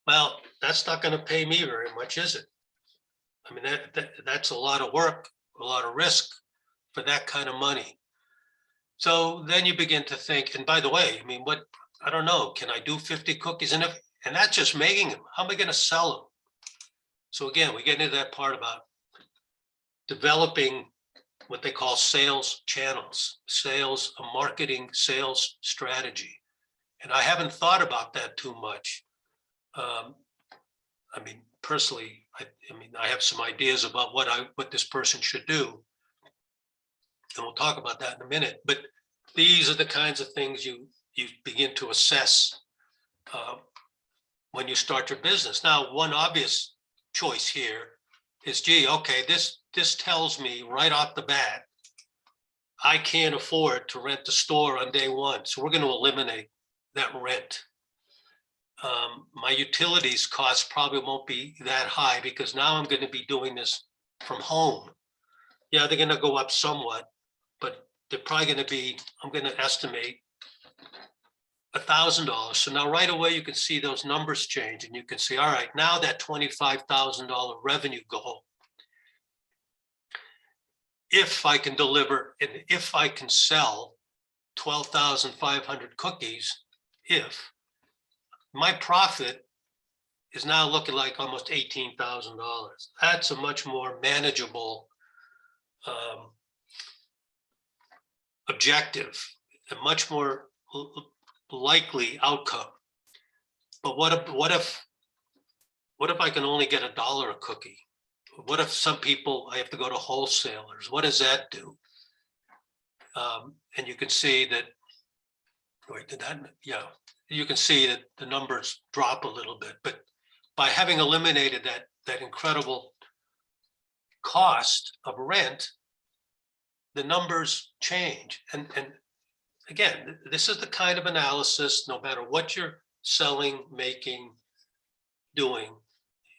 Well, that's not going to pay me very much, is it? I mean, that's a lot of work, a lot of risk for that kind of money. So then you begin to think, and by the way, I mean, I don't know, can I do 50 cookies? And that's just making them. How am I going to sell them? So again, we get into that part about developing what they call sales channels, a marketing sales strategy. And I haven't thought about that too much. I mean, personally, I have some ideas about what this person should do. And we'll talk about that in a minute. But these are the kinds of things you begin to assess when you start your business. Now, one obvious choice here is, gee, okay, this tells me right off the bat, I can't afford to rent the store on day one. So we're going to eliminate that rent. My utilities costs probably won't be that high because now I'm going to be doing this from home. Yeah, they're going to go up somewhat, but they're probably going to be, I'm going to estimate $1,000. So now right away, you can see those numbers change and you can see, all right, now that $25,000 revenue goal, if I can deliver and if I can sell 12,500 cookies, if my profit is now looking like almost $18,000. That's a much more manageable objective, a much more likely outcome. But what if I can only get $1 a cookie? What if some people, I have to go to wholesalers? What does that do? And you can see that, you can see that the numbers drop a little bit, but by having eliminated that incredible cost of rent, the numbers change. And again, this is the kind of analysis, no matter what you're selling, making, doing,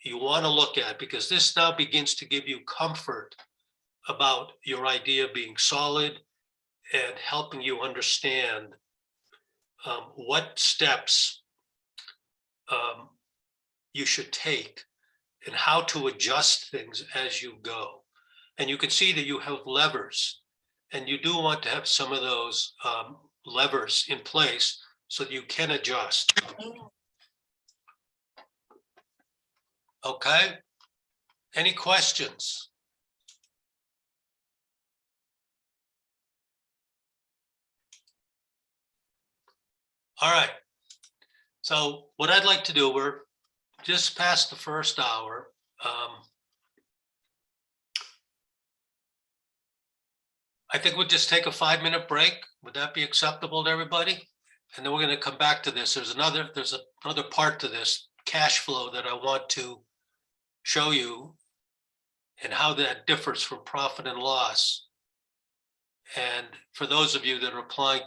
you want to look at, because this now begins to give you comfort about your idea being solid and helping you understand what steps you should take and how to adjust things as you go. And you can see that you have levers, and you do want to have some of those levers in place so that you can adjust. Okay, any questions? All right, so what I'd like to do, we're just past the first hour. I think we'll just take a 5-minute break. Would that be acceptable to everybody? And then we're going to come back to this. There's another part to this cash flow that I want to show you and how that differs from profit and loss. And for those of you that are applying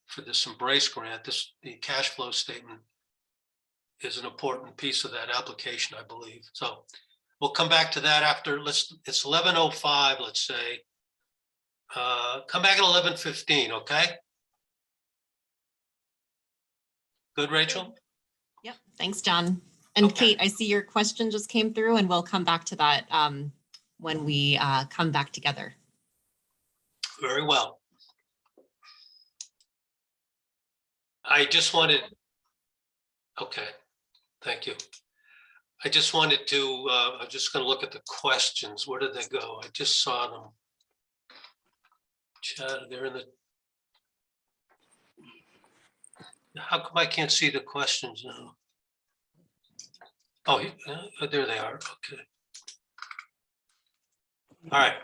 for this Embrace grant, the cash flow statement is an important piece of that application, I believe. So we'll come back to that after. It's 11:05, let's say. Come back at 11:15, okay? Good, Rachel? Yep, thanks, John. And Okay. Kate, I see your question just came through, and we'll come back to that when we come back together. Very well. I just wanted, okay, thank you. I just wanted to, I'm just going to look at the questions. Where did they go? I just saw them. Chat, they're in the, how come I can't see the questions now? Oh, there they are. Okay. All right.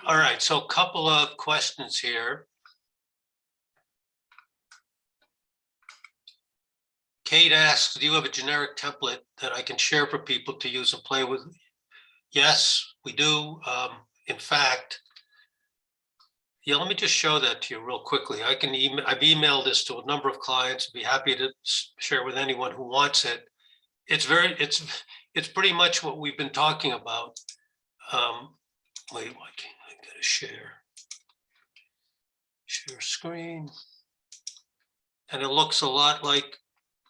All right, so a couple of questions here. Kate asks, do you have a generic template that I can share for people to use and play with? Yes, we do. In fact, yeah, let me just show that to you real quickly. I've emailed this to a number of clients. I'd be happy to share with anyone who wants it. It's pretty much what we've been talking about. Wait, why can't I get a share screen? And it looks a lot like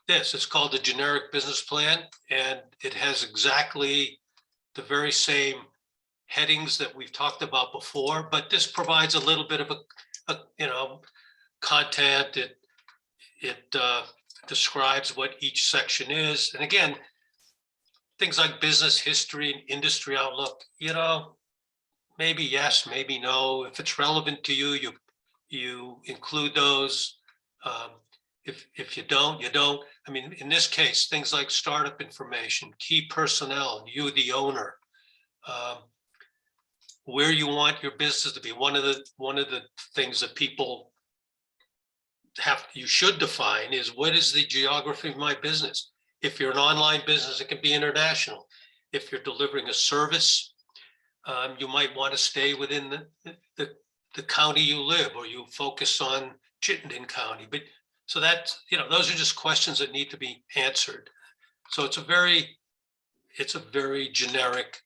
this. It's called the generic business plan, and it has exactly the very same headings that we've talked about before, but this provides a little bit of a content. It describes what each section is. And again, things like business history and industry outlook, maybe yes, maybe no. If it's relevant to you, you include those. If you don't, you don't. I mean, in this case, things like startup information, key personnel, you, the owner, where you want your business to be. One of the things that people you should define is, what is the geography of my business? If you're an online business, it can be international. If you're delivering a service, you might want to stay within the county you live, or you focus on Chittenden County. But so that's, those are just questions that need to be answered. So it's a very generic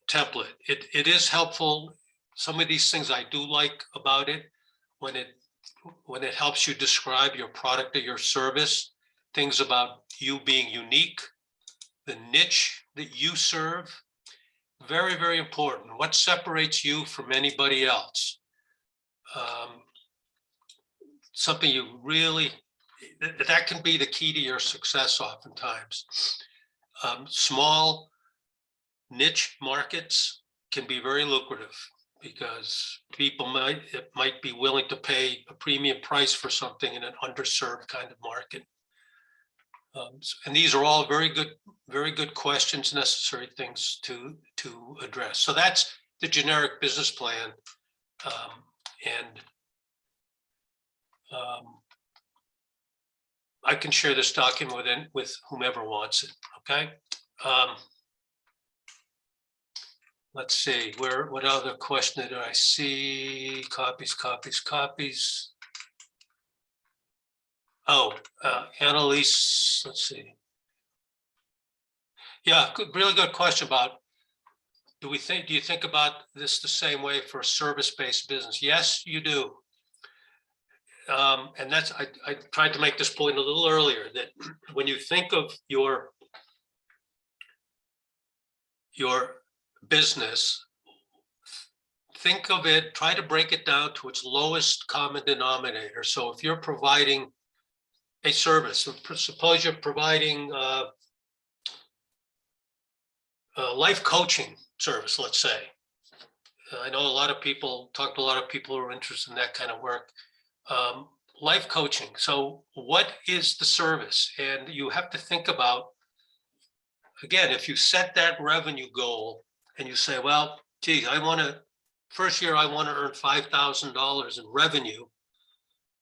template. It is helpful. Some of these things I do like about it, when it helps you describe your product or your service, things about you being unique, the niche that you serve, very, very important. What separates you from anybody else? Something you really, that can be the key to your success oftentimes. Small niche markets can be very lucrative, because people might be willing to pay a premium price for something in an underserved kind of market. And these are all very good questions, necessary things to address. So that's the generic business plan. I can share this document with whomever wants it. Okay. Let's see, what other question did I see? Copies. Oh, Annalise, let's see. Yeah, really good question about, do you think about this the same way for a service-based business? Yes, you do. And that's, I tried to make this point a little earlier, that when you think of your business, think of it, try to break it down to its lowest common denominator. So if you're providing a service, suppose you're providing a life coaching service, let's say. I know talked to a lot of people who are interested in that kind of work. Life coaching. So what is the service? And you have to think about, again, if you set that revenue goal and you say, well, gee, first year I want to earn $5,000 in revenue.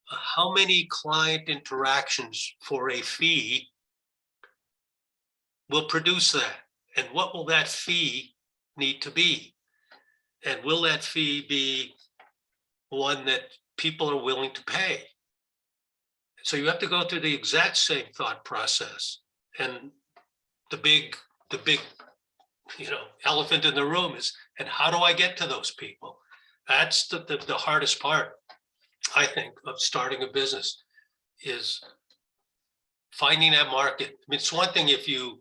How many client interactions for a fee will produce that? And what will that fee need to be? And will that fee be one that people are willing to pay? So you have to go through the exact same thought process. And the big elephant in the room is, and how do I get to those people? That's the hardest part, I think, of starting a business, is finding that market. I mean, it's one thing if you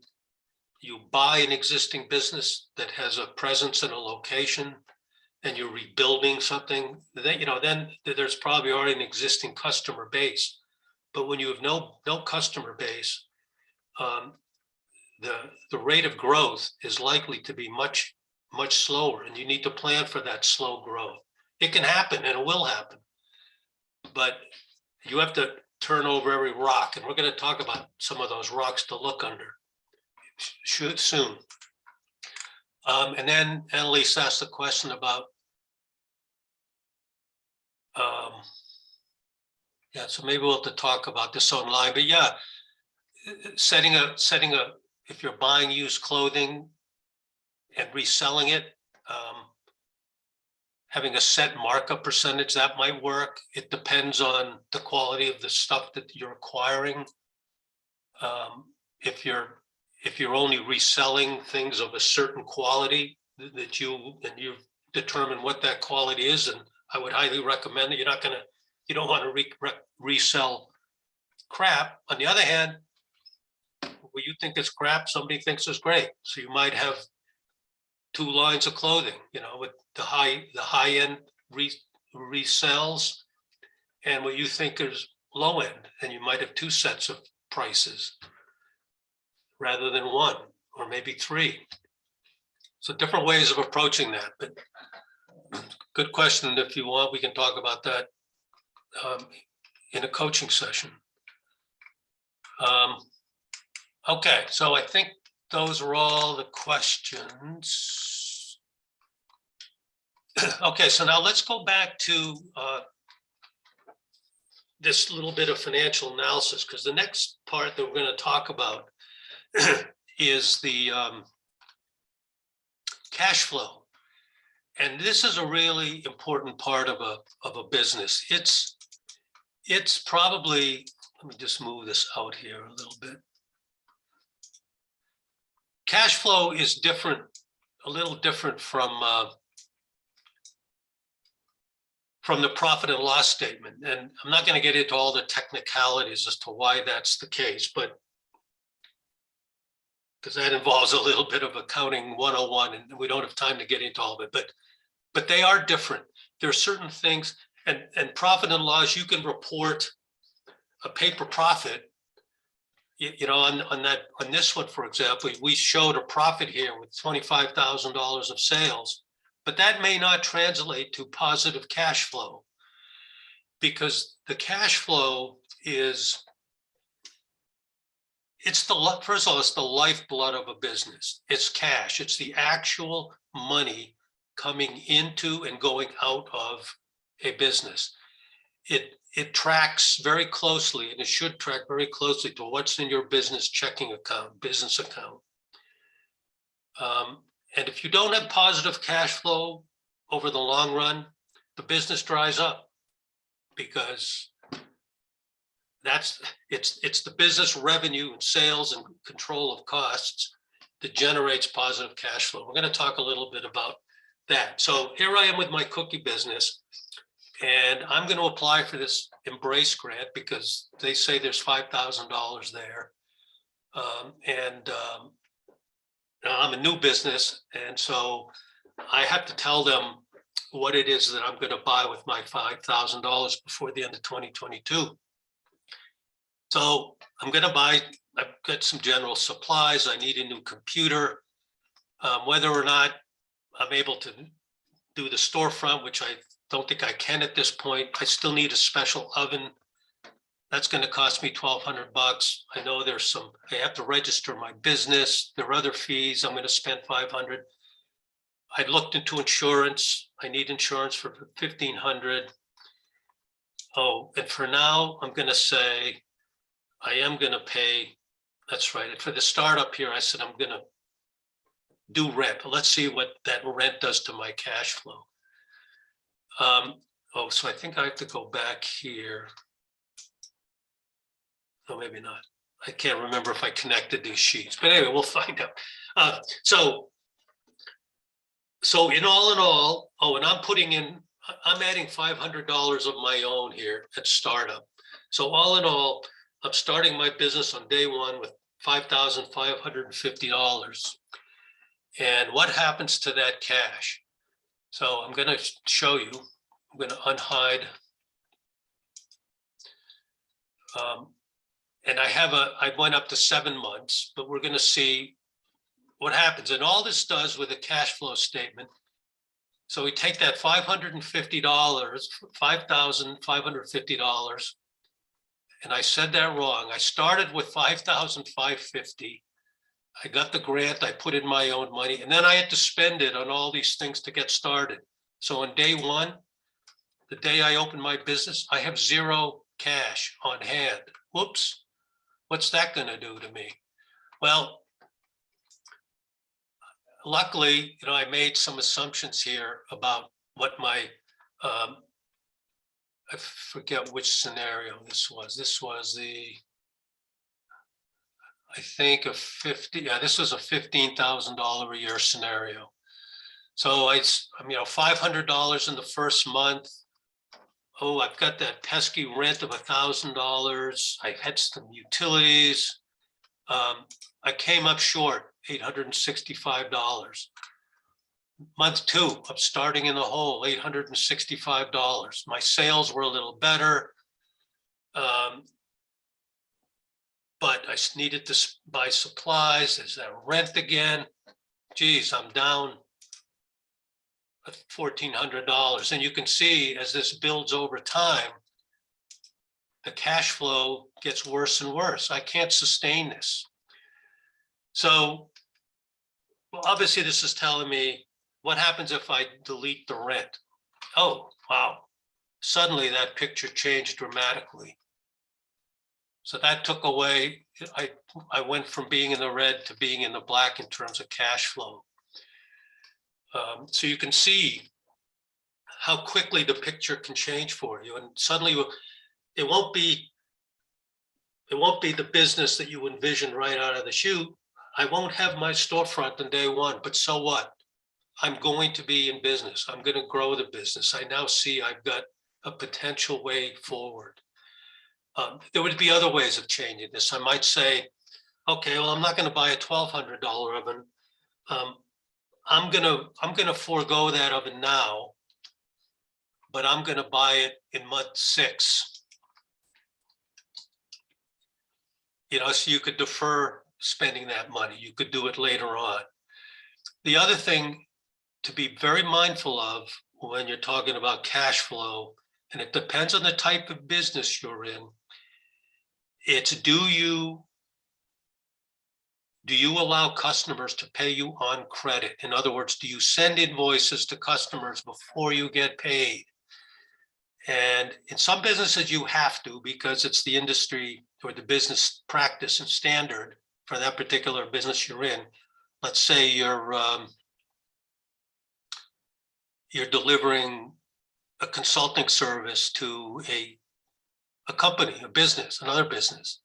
buy an existing business that has a presence in a location and you're rebuilding something, then there's probably already an existing customer base. But when you have no customer base, the rate of growth is likely to be much slower, and you need to plan for that slow growth. It can happen, and it will happen, but you have to turn over every rock, and we're going to talk about some of those rocks to look under soon. And then Annalise asked the question about, so maybe we'll have to talk about this online, but yeah, setting a, if you're buying used clothing and reselling it, having a set markup percentage, that might work. It depends on the quality of the stuff that you're acquiring. If you're only reselling things of a certain quality that you've determined what that quality is, and I would highly recommend that you don't want to resell crap. On the other hand, what you think is crap, somebody thinks is great. So you might have two lines of clothing, with the high end resells and what you think is low end, and you might have two sets of prices rather than one, or maybe three. So different ways of approaching that, but good question. If you want, we can talk about that in a coaching session. Okay, so I think those are all the questions. Okay, so now let's go back to this little bit of financial analysis, because the next part that we're going to talk about is the cash flow. And this is a really important part of a business. It's probably, let me just move this out here a little bit. Cash flow is different, a little different from the profit and loss statement. And I'm not going to get into all the technicalities as to why that's the case, but because that involves a little bit of accounting 101, and we don't have time to get into all of it, but they are different. There are certain things, and profit and loss, you can report a paper profit. On this one, for example, we showed a profit here with $25,000 of sales, but that may not translate to positive cash flow, because the cash flow is, first of all, it's the lifeblood of a business. It's cash. It's the actual money coming into and going out of a business. It tracks very closely, and it should track very closely to what's in your business checking account, business account. And if you don't have positive cash flow over the long run, the business dries up, because it's the business revenue and sales and control of costs that generates positive cash flow. We're going to talk a little bit about that. So here I am with my cookie business, and I'm going to apply for this Embrace grant because they say there's $5,000 there. I'm a new business, and so I have to tell them what it is that I'm going to buy with my $5,000 before the end of 2022. So I'm going to buy, I've got some general supplies. I need a new computer. Whether or not I'm able to do the storefront, which I don't think I can at this point, I still need a special oven. That's going to cost me $1,200. I know there's some, I have to register my business. There are other fees. I'm going to spend $500. I looked into insurance. I need insurance for $1,500. Oh, and for now, I'm going to say I am going to pay. That's right. For the startup here, I said I'm going to do rent. Let's see what that rent does to my cash flow. So I think I have to go back here. No, maybe not. I can't remember if I connected these sheets, but anyway, we'll find out. So in all, and I'm putting in, I'm adding $500 of my own here at startup. So all in all, I'm starting my business on day one with $5,550. And what happens to that cash? So I'm going to show you. I'm going to unhide. And I went up to 7 months, but we're going to see what happens. And all this does with a cash flow statement. So we take that $550, $5,550, and I said that wrong. I started with $5,550. I got the grant, I put in my own money, and then I had to spend it on all these things to get started. So on day one, the day I opened my business, I have zero cash on hand. Whoops, what's that going to do to me? Well, luckily, I made some assumptions here about what my, I forget which scenario this was. This was the, I think this was a $15,000 a year scenario. So $500 in the first month. Oh, I've got that pesky rent of $1,000. I had some utilities. I came up short, $865. Month 2, I'm starting in the hole, $865. My sales were a little better. But I needed to buy supplies. There's that rent again. Geez, I'm down $1,400. And you can see as this builds over time, the cash flow gets worse and worse. I can't sustain this. So, well, obviously this is telling me what happens if I delete the rent. Oh, wow. Suddenly that picture changed dramatically. So that took away, I went from being in the red to being in the black in terms of cash flow. So you can see how quickly the picture can change for you. And suddenly it won't be the business that you envision right out of the chute. I won't have my storefront on day one, but so what? I'm going to be in business. I'm going to grow the business. I now see I've got a potential way forward. There would be other ways of changing this. I might say, okay, well, I'm not going to buy a $1,200 oven. I'm gonna forego that oven now, but I'm gonna buy it in month 6. You know, so you could defer spending that money. You could do it later on. The other thing to be very mindful of when you're talking about cash flow, and it depends on the type of business you're in, it's do you allow customers to pay you on credit? In other words, do you send invoices to customers before you get paid? And in some businesses you have to, because it's the industry or the business practice and standard for that particular business you're in. Let's say you're delivering a consulting service to a company, a business, another business.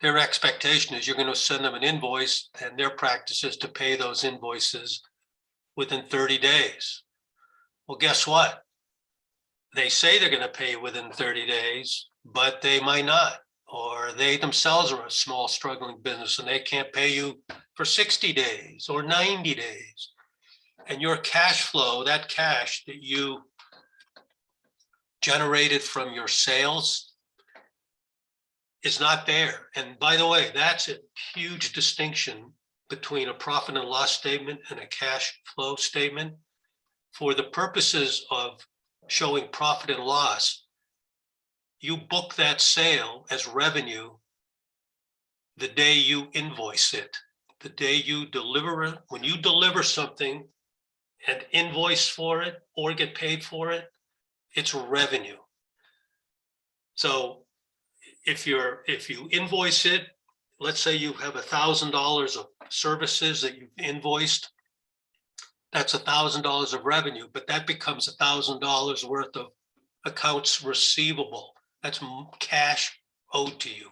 Their expectation is you're going to send them an invoice, and their practice is to pay those invoices within 30 days. Well, guess what? They say they're going to pay within 30 days, but they might not, or they themselves are a small struggling business and they can't pay you for 60 days or 90 days. And your cash flow, that cash that you generated from your sales, is not there. And by the way, that's a huge distinction between a profit and loss statement and a cash flow statement. For the purposes of showing profit and loss, you book that sale as revenue the day you invoice it, the day you deliver it. When you deliver something and invoice for it or get paid for it, it's revenue. So if you invoice it, let's say you have $1,000 of services that you've invoiced, that's $1,000 of revenue, but that becomes $1,000 worth of accounts receivable. That's cash owed to you.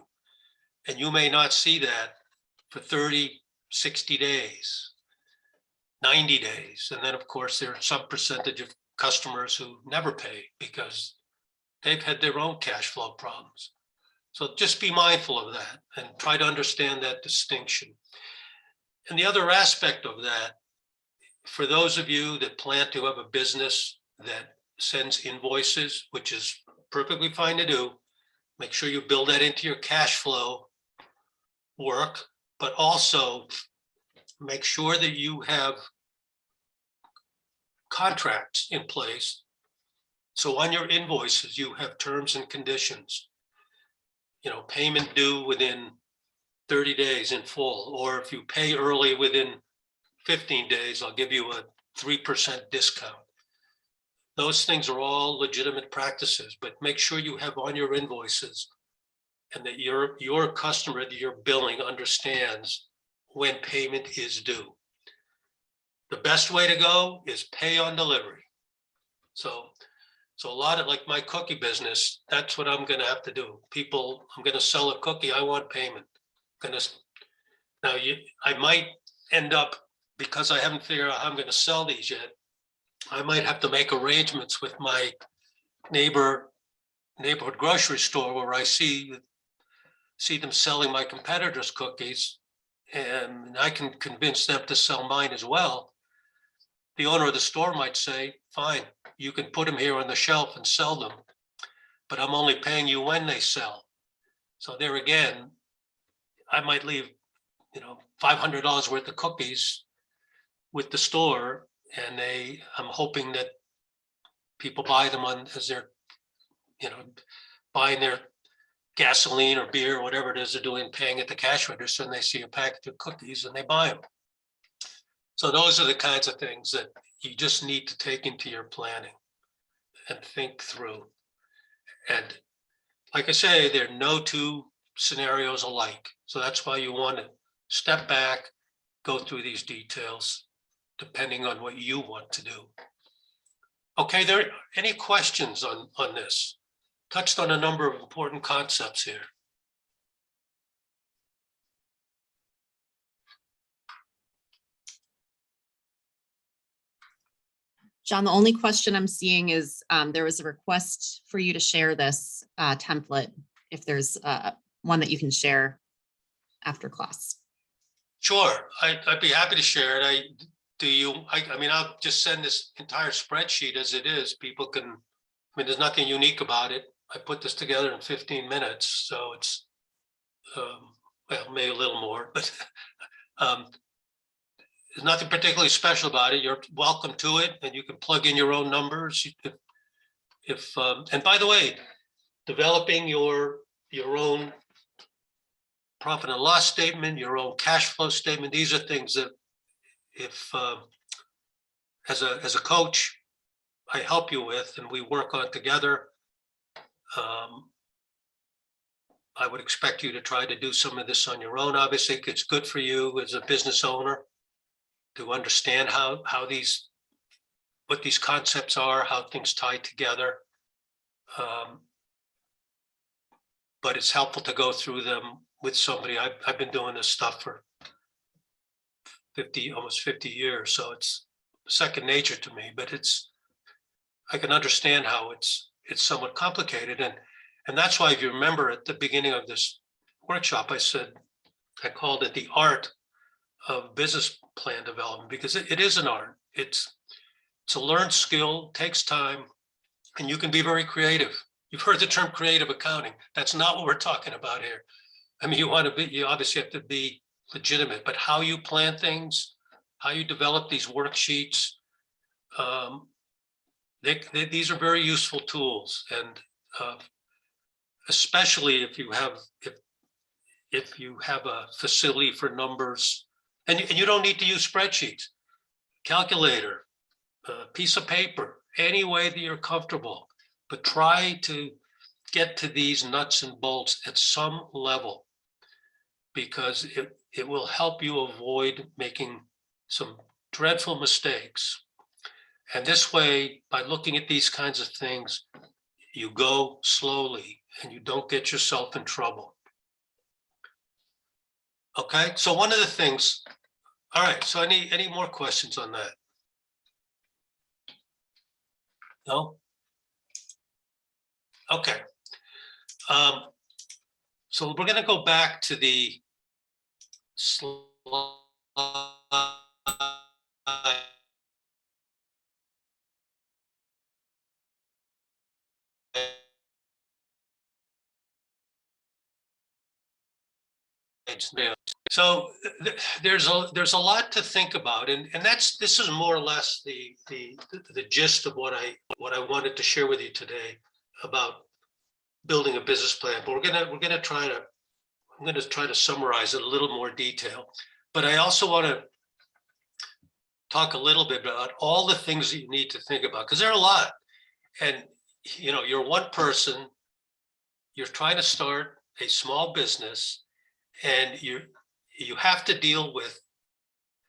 And you may not see that for 30, 60 days, 90 days. And then of course, there are some percentage of customers who never pay because they've had their own cash flow problems. So just be mindful of that and try to understand that distinction. And the other aspect of that, for those of you that plan to have a business that sends invoices, which is perfectly fine to do, make sure you build that into your cash flow work, but also make sure that you have contracts in place. So on your invoices, you have terms and conditions. You know, payment due within 30 days in full, or if you pay early within 15 days, I'll give you a 3% discount. Those things are all legitimate practices, but make sure you have on your invoices and that your customer that you're billing understands when payment is due. The best way to go is pay on delivery. So a lot of, like my cookie business, that's what I'm going to have to do. People, I'm going to sell a cookie. I want payment. I might end up, because I haven't figured out how I'm going to sell these yet, I might have to make arrangements with my neighborhood grocery store where I see them selling my competitors' cookies, and I can convince them to sell mine as well. the owner of the store might say, fine, you can put them here on the shelf and sell them, but I'm only paying you when they sell. So there again, I might leave, $500 worth of cookies with the store, and I'm hoping that people buy them as they're, buying their gasoline or beer or whatever it is they're doing, paying at the cash register, and they see a package of cookies and they buy them. So those are the kinds of things that you just need to take into your planning and think through. And like I say, there are no two scenarios alike. So that's why you want to step back, go through these details, depending on what you want to do. Okay, there any questions on this? Touched on a number of important concepts here. John, the only question I'm seeing is there was a request for you to share this template, if there's one that you can share after class. Sure, I'd be happy to share it. I'll just send this entire spreadsheet as it is. People can, there's nothing unique about it. I put this together in 15 minutes, so it's, well, maybe a little more, but there's nothing particularly special about it. You're welcome to it, and you can plug in your own numbers. And by the way, developing your own profit and loss statement, your own cash flow statement, these are things that if as a coach, I help you with and we work on together. I would expect you to try to do some of this on your own. Obviously, it's good for you as a business owner to understand what these concepts are, how things tie together. But it's helpful to go through them with somebody. I've been doing this stuff for almost 50 years, so it's second nature to me, but I can understand how it's somewhat complicated. And that's why, if you remember at the beginning of this workshop, I called it the art of business plan development, because it is an art. It's a learned skill, takes time, and you can be very creative. You've heard the term creative accounting. That's not what we're talking about here. You obviously have to be legitimate, but how you plan things, how you develop these worksheets, these are very useful tools. And especially if you have a facility for numbers, and you don't need to use spreadsheets, calculator, piece of paper, any way that you're comfortable, but try to get to these nuts and bolts at some level, because it will help you avoid making some dreadful mistakes. And this way, by looking at these kinds of things, you go slowly and you don't get yourself in trouble. Okay, so one of the things, all right, so any more questions on that? No? Okay. So we're going to go back to the slide. So there's a lot to think about, and this is more or less the gist of what I wanted to share with you today about building a business plan. But I'm going to try to summarize it a little more detail. But I also want to talk a little bit about all the things that you need to think about, because there are a lot. And you're one person, you're trying to start a small business, and you have to deal with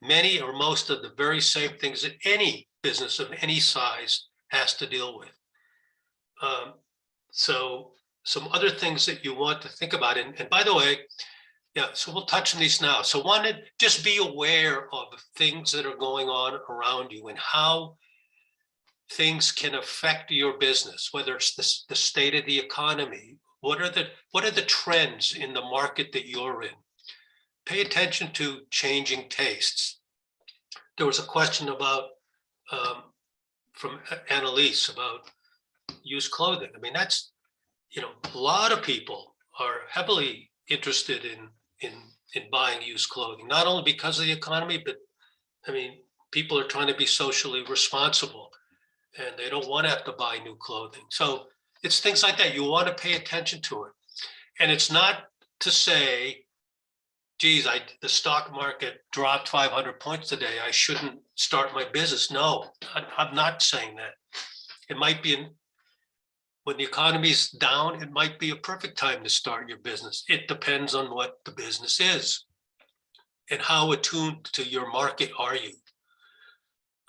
many or most of the very same things that any business of any size has to deal with. So some other things that you want to think about, and by the way, so we'll touch on these now. So one, just be aware of things that are going on around you and how things can affect your business, whether it's the state of the economy. What are the trends in the market that you're in? Pay attention to changing tastes. There was a question about from Annalise about used clothing. I mean, that's, a lot of people are heavily interested in buying used clothing, not only because of the economy, but I mean, people are trying to be socially responsible and they don't want to have to buy new clothing. So it's things like that. You want to pay attention to it. And it's not to say, geez, the stock market dropped 500 points today, I shouldn't start my business. No, I'm not saying that. It might be when the economy's down, it might be a perfect time to start your business. It depends on what the business is and how attuned to your market are you.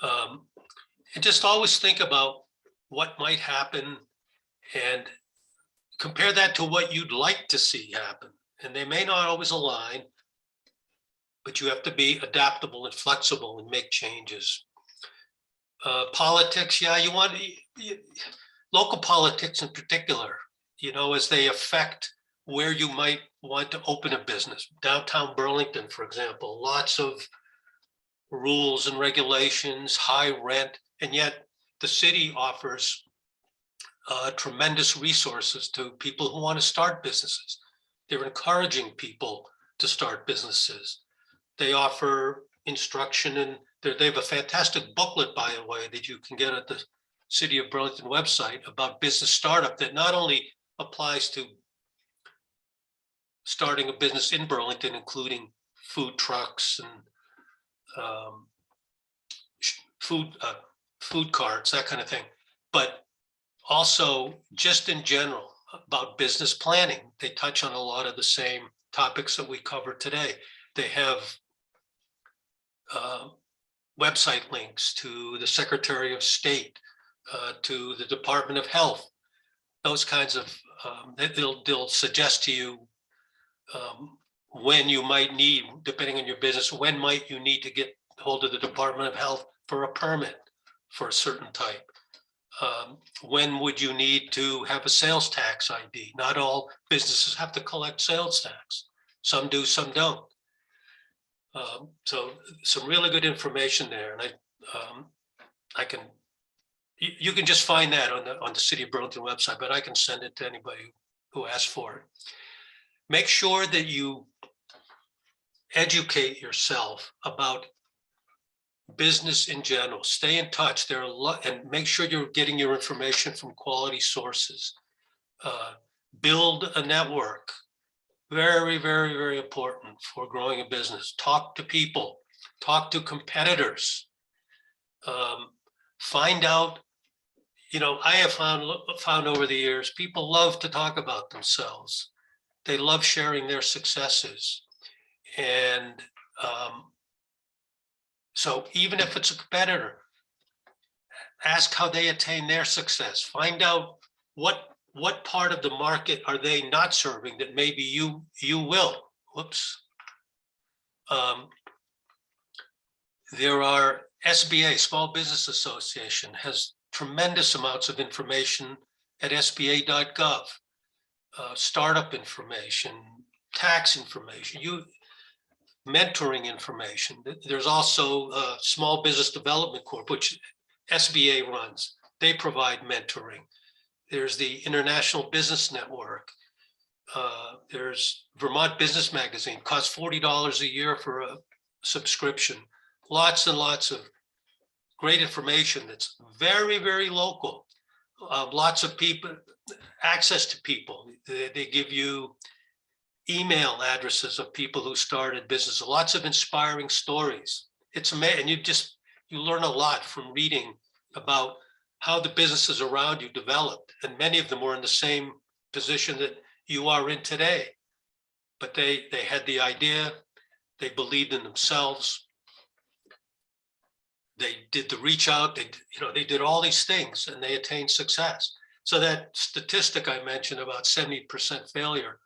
And just always think about what might happen and compare that to what you'd like to see happen. And they may not always align, but you have to be adaptable and flexible and make changes. Politics, yeah, you want local politics in particular, as they affect where you might want to open a business. Downtown Burlington, for example, lots of rules and regulations, high rent, and yet the city offers tremendous resources to people who want to start businesses. They're encouraging people to start businesses. They offer instruction, and they have a fantastic booklet, by the way, that you can get at the City of Burlington website about business startup that not only applies to starting a business in Burlington, including food trucks and food carts, that kind of thing, but also just in general about business planning. They touch on a lot of the same topics that we covered today. They have website links to the Secretary of State, to the Department of Health, those kinds of, they'll suggest to you when you might need, depending on your business, when might you need to get hold of the Department of Health for a permit for a certain type. When would you need to have a sales tax ID? Not all businesses have to collect sales tax. Some do, some don't. So some really good information there. And you can just find that on the City of Burlington website, but I can send it to anybody who asks for it. Make sure that you educate yourself about business in general. Stay in touch. There are a lot, and make sure you're getting your information from quality sources. Build a network. Very, very, very important for growing a business. Talk to people. Talk to competitors. Find out. I have found over the years, people love to talk about themselves. They love sharing their successes, and so even if it's a competitor, ask how they attain their success. Find out what part of the market are they not serving that maybe you will. Whoops. There are SBA, Small Business Association, has tremendous amounts of information at sba.gov, startup information, tax information, mentoring information. There's also Small Business Development Corp, which SBA runs. They provide mentoring. There's the International Business Network. There's Vermont Business Magazine, costs $40 a year for a subscription. Lots and lots of great information that's very, very local. Lots of people, access to people. They give you email addresses of people who started business. Lots of inspiring stories. It's amazing. And you learn a lot from reading about how the businesses around you developed. And many of them were in the same position that you are in today. But they had the idea, they believed in themselves. They did the reach out, they did all these things and they attained success. So that statistic I mentioned about 70% failure,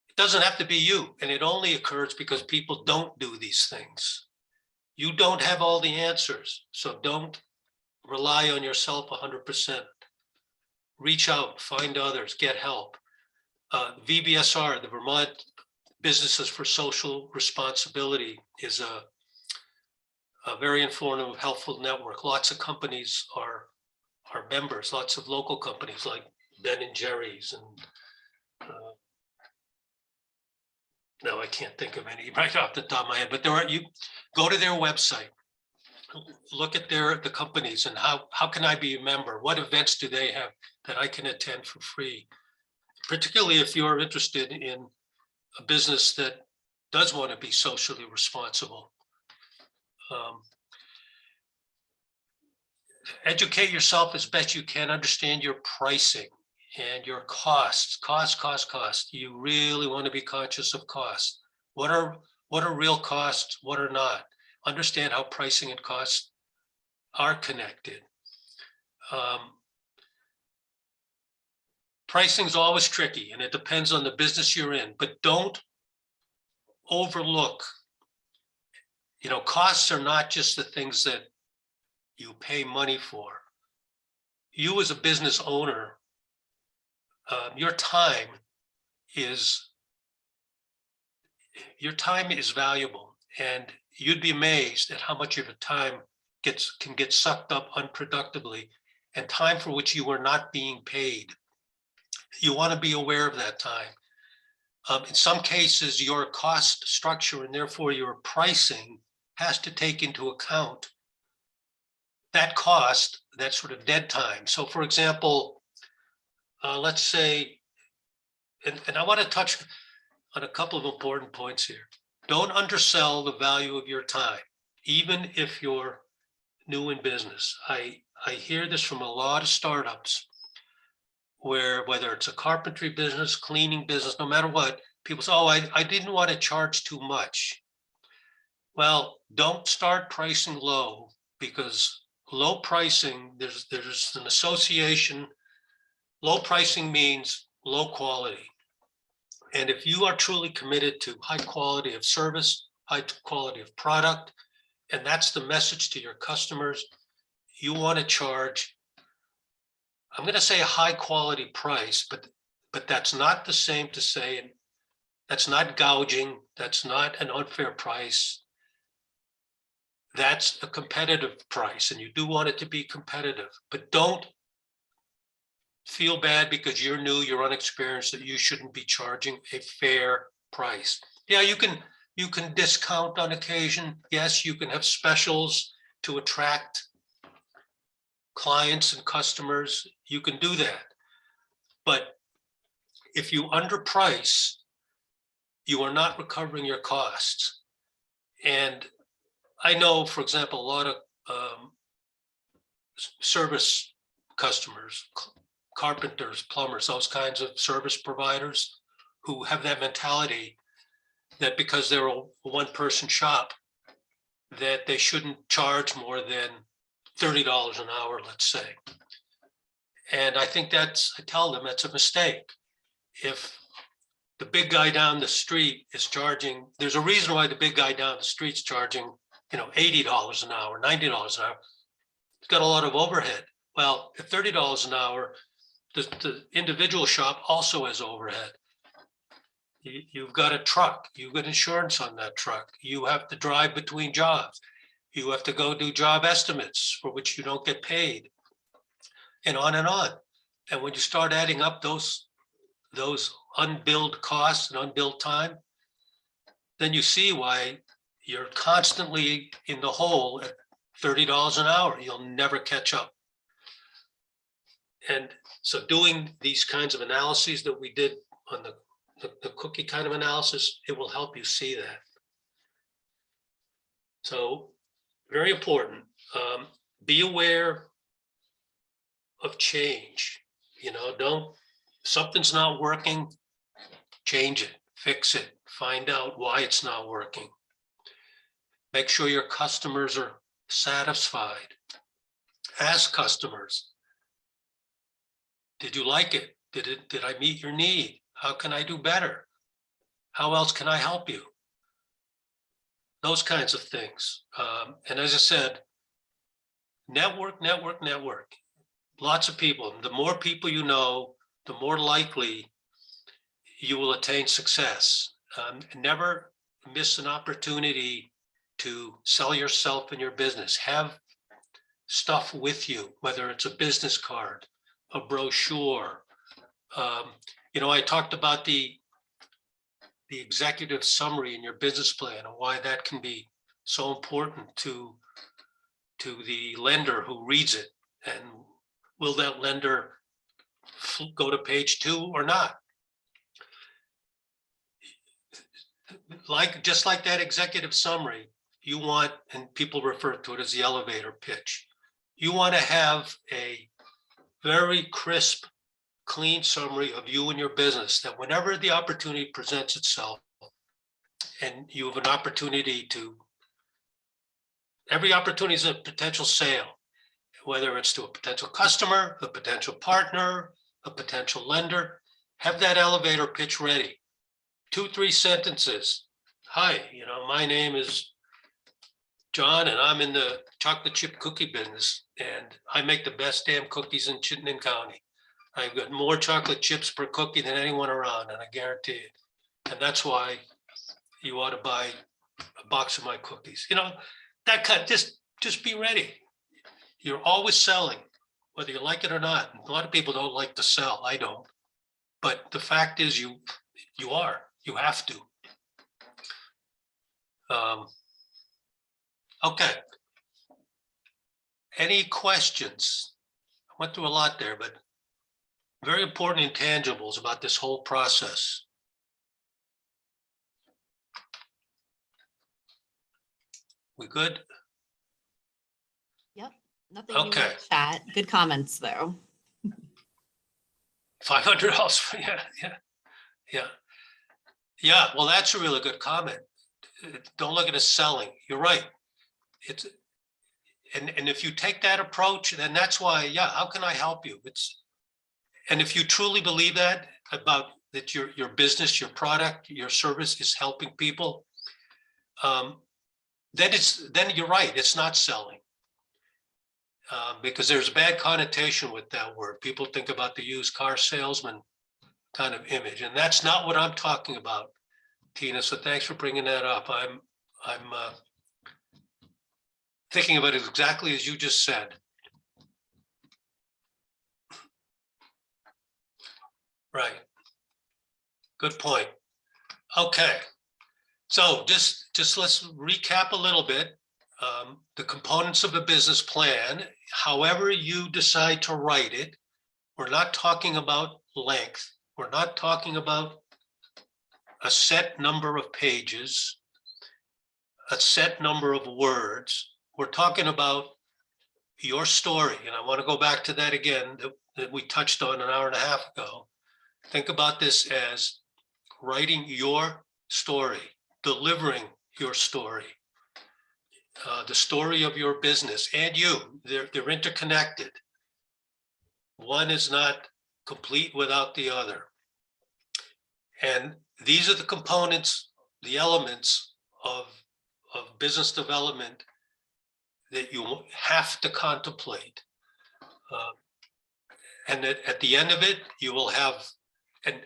it doesn't have to be you. And it only occurs because people don't do these things. You don't have all the answers. So don't rely on yourself 100%. Reach out, find others, get help. VBSR, the Vermont Businesses for Social Responsibility, is a a very informative, helpful network. Lots of companies are members, lots of local companies like Ben and Jerry's, and no, I can't think of any right off the top of my head, but there are, you go to their website, look at the companies and how can I be a member? What events do they have that I can attend for free? Particularly if you're interested in a business that does want to be socially responsible. Educate yourself as best you can, understand your pricing and your costs. Cost. You really want to be conscious of costs. What are real costs? What are not? Understand how pricing and costs are connected. Pricing is always tricky and it depends on the business you're in, but don't overlook, costs are not just the things that you pay money for. You as a business owner, your time is valuable, and you'd be amazed at how much of your time can get sucked up unproductively, and time for which you are not being paid. You want to be aware of that time. In some cases, your cost structure and therefore your pricing has to take into account that cost, that sort of dead time. So for example, let's say, and I want to touch on a couple of important points here. Don't undersell the value of your time, even if you're new in business. I hear this from a lot of startups where, whether it's a carpentry business, cleaning business, no matter what, people say, oh, I didn't want to charge too much. Well, don't start pricing low, because low pricing, there's an association. Low pricing means low quality. And if you are truly committed to high quality of service, high quality of product, and that's the message to your customers, you want to charge, I'm going to say a high quality price, but that's not the same to say, that's not gouging, that's not an unfair price. That's a competitive price, and you do want it to be competitive, but don't feel bad because you're new, you're unexperienced, that you shouldn't be charging a fair price. Yeah, you can discount on occasion. Yes, you can have specials to attract clients and customers. You can do that. But if you underprice, you are not recovering your costs. And I know, for example, a lot of service customers, carpenters, plumbers, those kinds of service providers who have that mentality that because they're a one-person shop, that they shouldn't charge more than $30 an hour, let's say. And I think I tell them that's a mistake. If the big guy down the street is charging, there's a reason why the big guy down the street's charging, $80 an hour, $90 an hour. It's got a lot of overhead. Well, at $30 an hour, the individual shop also has overhead. You've got a truck, you've got insurance on that truck. You have to drive between jobs. You have to go do job estimates for which you don't get paid, and on and on. And when you start adding up those unbilled costs and unbilled time, then you see why you're constantly in the hole at $30 an hour. You'll never catch up. And so doing these kinds of analyses that we did on the cookie kind of analysis, it will help you see that. So very important. Be aware of change. Something's not working, change it, fix it, find out why it's not working. Make sure your customers are satisfied. Ask customers, did you like it? Did I meet your need? How can I do better? How else can I help you? Those kinds of things. And as I said, network. Lots of people. The more people you know, the more likely you will attain success. Never miss an opportunity to sell yourself and your business. Have stuff with you, whether it's a business card, a brochure. I talked about the executive summary in your business plan and why that can be so important to the lender who reads it. And will that lender go to page 2 or not? Just like that executive summary, you want, and people refer to it as the elevator pitch, you want to have a very crisp, clean summary of you and your business, that whenever the opportunity presents itself and you have an opportunity to, every opportunity is a potential sale, whether it's to a potential customer, a potential partner, a potential lender, have that elevator pitch ready. 2-3 sentences. Hi, my name is John, and I'm in the chocolate chip cookie business, and I make the best damn cookies in Chittenden County. I've got more chocolate chips per cookie than anyone around, and I guarantee it. And that's why you ought to buy a box of my cookies. That kind. Just be ready. You're always selling, whether you like it or not. A lot of people don't like to sell. I don't. But the fact is, you have to. Okay. Any questions? I went through a lot there, but very important intangibles about this whole process. We good? Yep. Nothing new in Okay. the chat. Good comments though. $500. Yeah. Well, that's a really good comment. Don't look at it as selling. You're right. And if you take that approach, then that's why, how can I help you? And if you truly believe that about that your business, your product, your service is helping people, then you're right. It's not selling. Because there's a bad connotation with that word. People think about the used car salesman kind of image, and that's not what I'm talking about, Tina. So thanks for bringing that up. I'm thinking about it exactly as you just said. Right. Good point. Okay. So just let's recap a little bit. The components of a business plan, however you decide to write it. We're not talking about length. We're not talking about a set number of pages, a set number of words. We're talking about your story. And I want to go back to that again that we touched on an hour and a half ago. Think about this as writing your story, delivering your story. The story of your business and you, they're interconnected. One is not complete without the other. And these are the components, the elements of business development that you have to contemplate. And at the end of it, you will have, and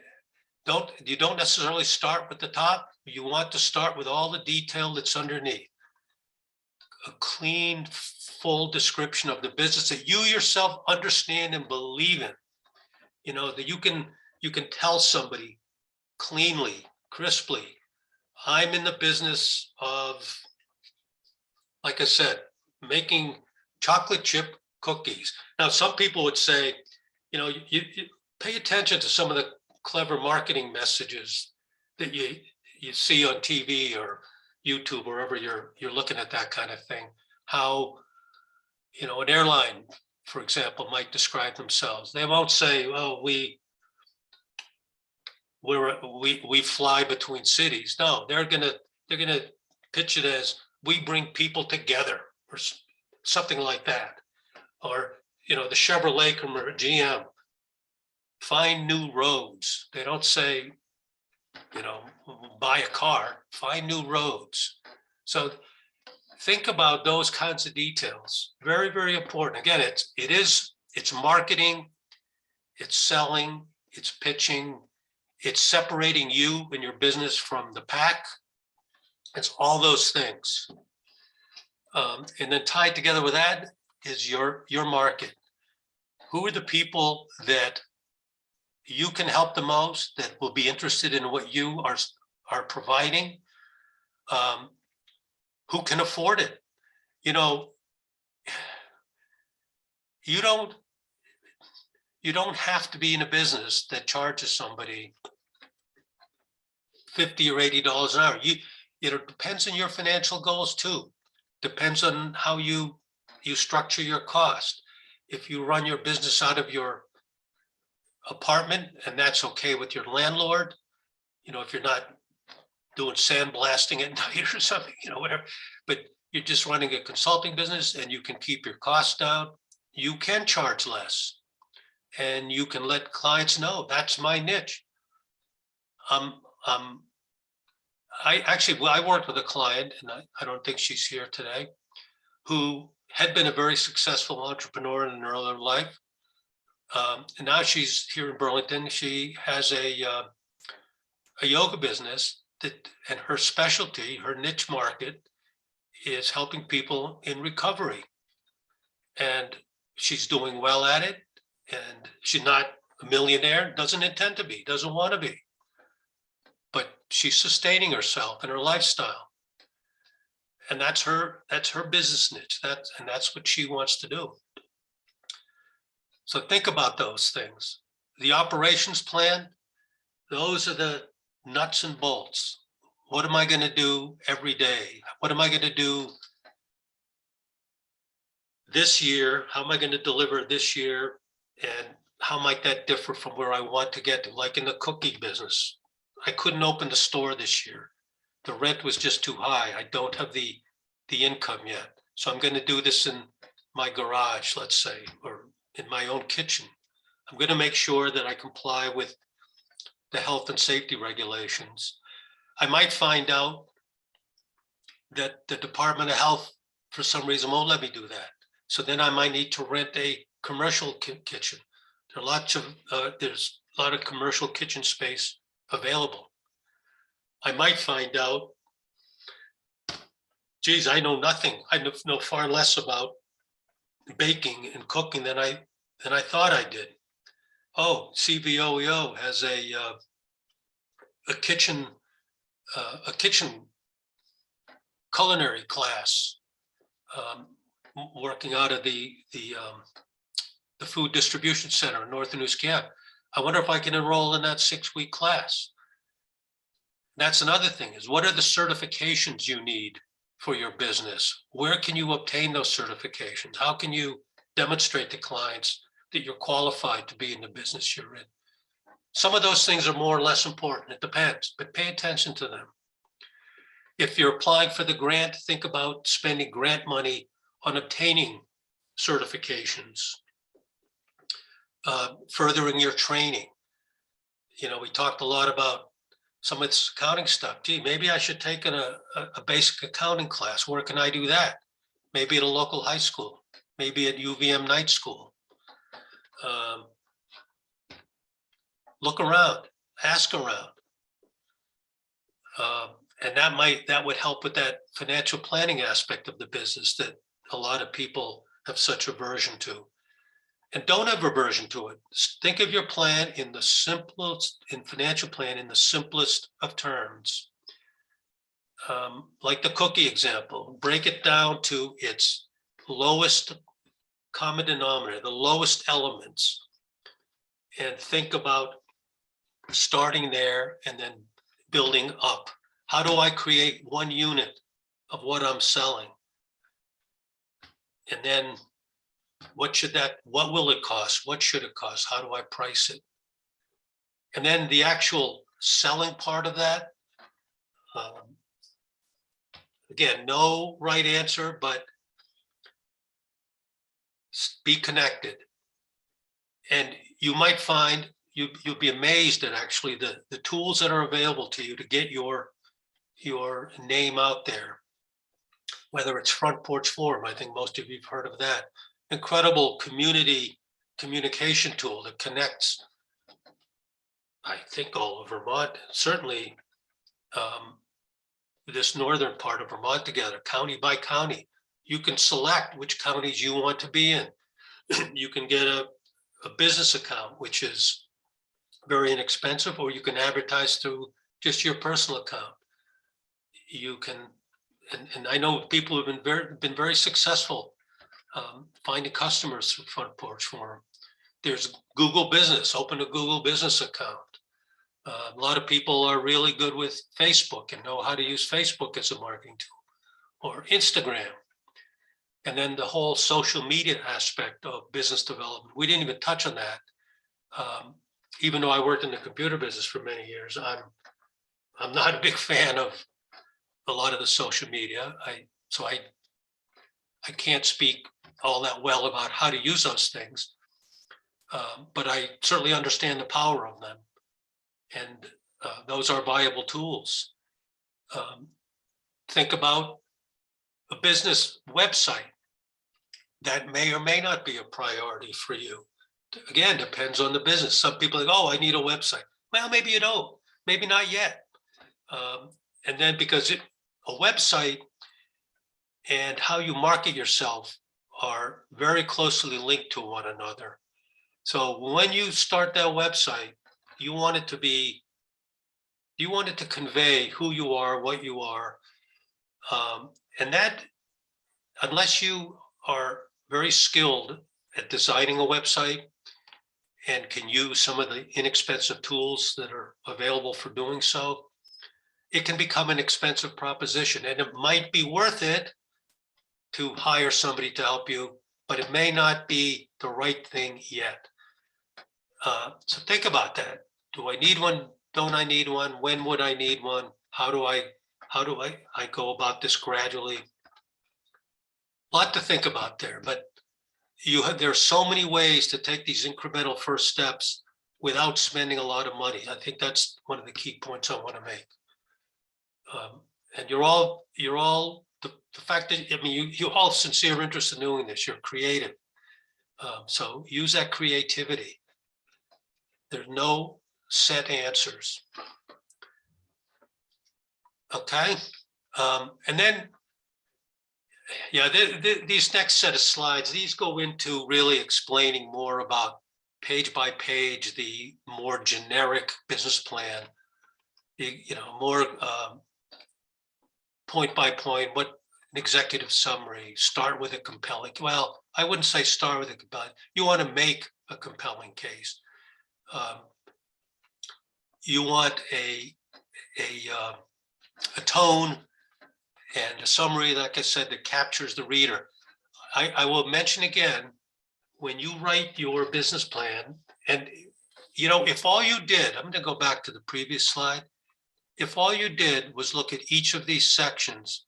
you don't necessarily start with the top. You want to start with all the detail that's underneath. A clean, full description of the business that you yourself understand and believe in. That you can tell somebody cleanly, crisply, I'm in the business of, like I said, making chocolate chip cookies. Now, some people would say, you pay attention to some of the clever marketing messages that you see on TV or YouTube, wherever you're looking at that kind of thing. How, an airline, for example, might describe themselves. They won't say, "Oh, we fly between cities." No, they're gonna pitch it as, "We bring people together," or something like that. Or the Chevrolet or GM, find new roads. They don't say, buy a car, find new roads. So think about those kinds of details. Very, very important. Again, it's marketing, it's selling, it's pitching, it's separating you and your business from the pack. It's all those things. And then tied together with that is your market. Who are the people that you can help the most, that will be interested in what you are providing? Who can afford it? You know, you don't have to be in a business that charges somebody $50 or $80 an hour. It depends on your financial goals too. Depends on how you structure your cost. If you run your business out of your apartment, and that's okay with your landlord, if you're not doing sandblasting at night or something, whatever, but you're just running a consulting business and you can keep your costs down, you can charge less. And you can let clients know that's my niche. I worked with a client, and I don't think she's here today, who had been a very successful entrepreneur in her earlier life. And now she's here in Burlington. She has a yoga business and her specialty, her niche market, is helping people in recovery. And she's doing well at it. And she's not a millionaire, doesn't intend to be, doesn't want to be. But she's sustaining herself and her lifestyle. And that's her business niche. That's what she wants to do. So think about those things. The operations plan, those are the nuts and bolts. What am I going to do every day? What am I going to do this year? How am I going to deliver this year? And how might that differ from where I want to get to? Like in the cookie business, I couldn't open the store this year. The rent was just too high. I don't have the income yet. So I'm going to do this in my garage, let's say, or in my own kitchen. I'm going to make sure that I comply with the health and safety regulations. I might find out that the Department of Health, for some reason, won't let me do that. So then I might need to rent a commercial kitchen. There's a lot of commercial kitchen space available. I might find out, geez, I know nothing. I know far less about baking and cooking than I thought I did. Oh, CVOEO has a kitchen culinary class, working out of the food distribution center in North News Camp. I wonder if I can enroll in that 6-week class. That's another thing, is what are the certifications you need for your business? Where can you obtain those certifications? How can you demonstrate to clients that you're qualified to be in the business you're in? Some of those things are more or less important. It depends, but pay attention to them. If you're applying for the grant, think about spending grant money on obtaining certifications, furthering your training. We talked a lot about some of this accounting stuff. Gee, maybe I should take a basic accounting class. Where can I do that? Maybe at a local high school, maybe at UVM night school. Look around, ask around. And that would help with that financial planning aspect of the business that a lot of people have such aversion to. And don't have aversion to it. Think of your plan in financial plan in the simplest of terms. Like the cookie example, break it down to its lowest common denominator, the lowest elements, and think about starting there and then building up. How do I create one unit of what I'm selling? And then what will it cost? What should it cost? How do I price it? And then the actual selling part of that, again, no right answer, but be connected. And you might find, you'll be amazed at actually the tools that are available to you to get your name out there, whether it's Front Porch Forum. I think most of you have heard of that. Incredible community communication tool that connects, I think, all of Vermont, certainly this northern part of Vermont together, county by county. You can select which counties you want to be in. You can get a business account, which is very inexpensive, or you can advertise through just your personal account. You can, and I know people who have been very successful finding customers through Front Porch Forum. There's Google Business, open a Google Business account. A lot of people are really good with Facebook and know how to use Facebook as a marketing tool, or Instagram. And then the whole social media aspect of business development. We didn't even touch on that. Even though I worked in the computer business for many years, I'm not a big fan of a lot of the social media. So I can't speak all that well about how to use those things. But I certainly understand the power of them. And those are viable tools. Think about a business website. That may or may not be a priority for you. Again, depends on the business. Some people are like, oh, I need a website. Well, maybe you don't, maybe not yet. And then because a website and how you market yourself are very closely linked to one another. So when you start that website, you want it to convey who you are, what you are. And that, unless you are very skilled at designing a website and can use some of the inexpensive tools that are available for doing so, it can become an expensive proposition, and it might be worth it to hire somebody to help you, but it may not be the right thing yet. So think about that. Do I need one? Don't I need one? When would I need one? How do I go about this gradually? A lot to think about there, but there are so many ways to take these incremental first steps without spending a lot of money. I think that's one of the key points I want to make. And you're all the fact that, I mean, you all sincere interest in doing this. You're creative, so use that creativity. There's no set answers. Okay, and then. Yeah, these next set of slides, these go into really explaining more about page by page, the more generic business plan, more point by point, what an executive summary, start with a compelling, well, I wouldn't say start with a compelling, you want to make a compelling case. You want a tone and a summary, like I said, that captures the reader. I will mention again, when you write your business plan, and if all you did, I'm going to go back to the previous slide. If all you did was look at each of these sections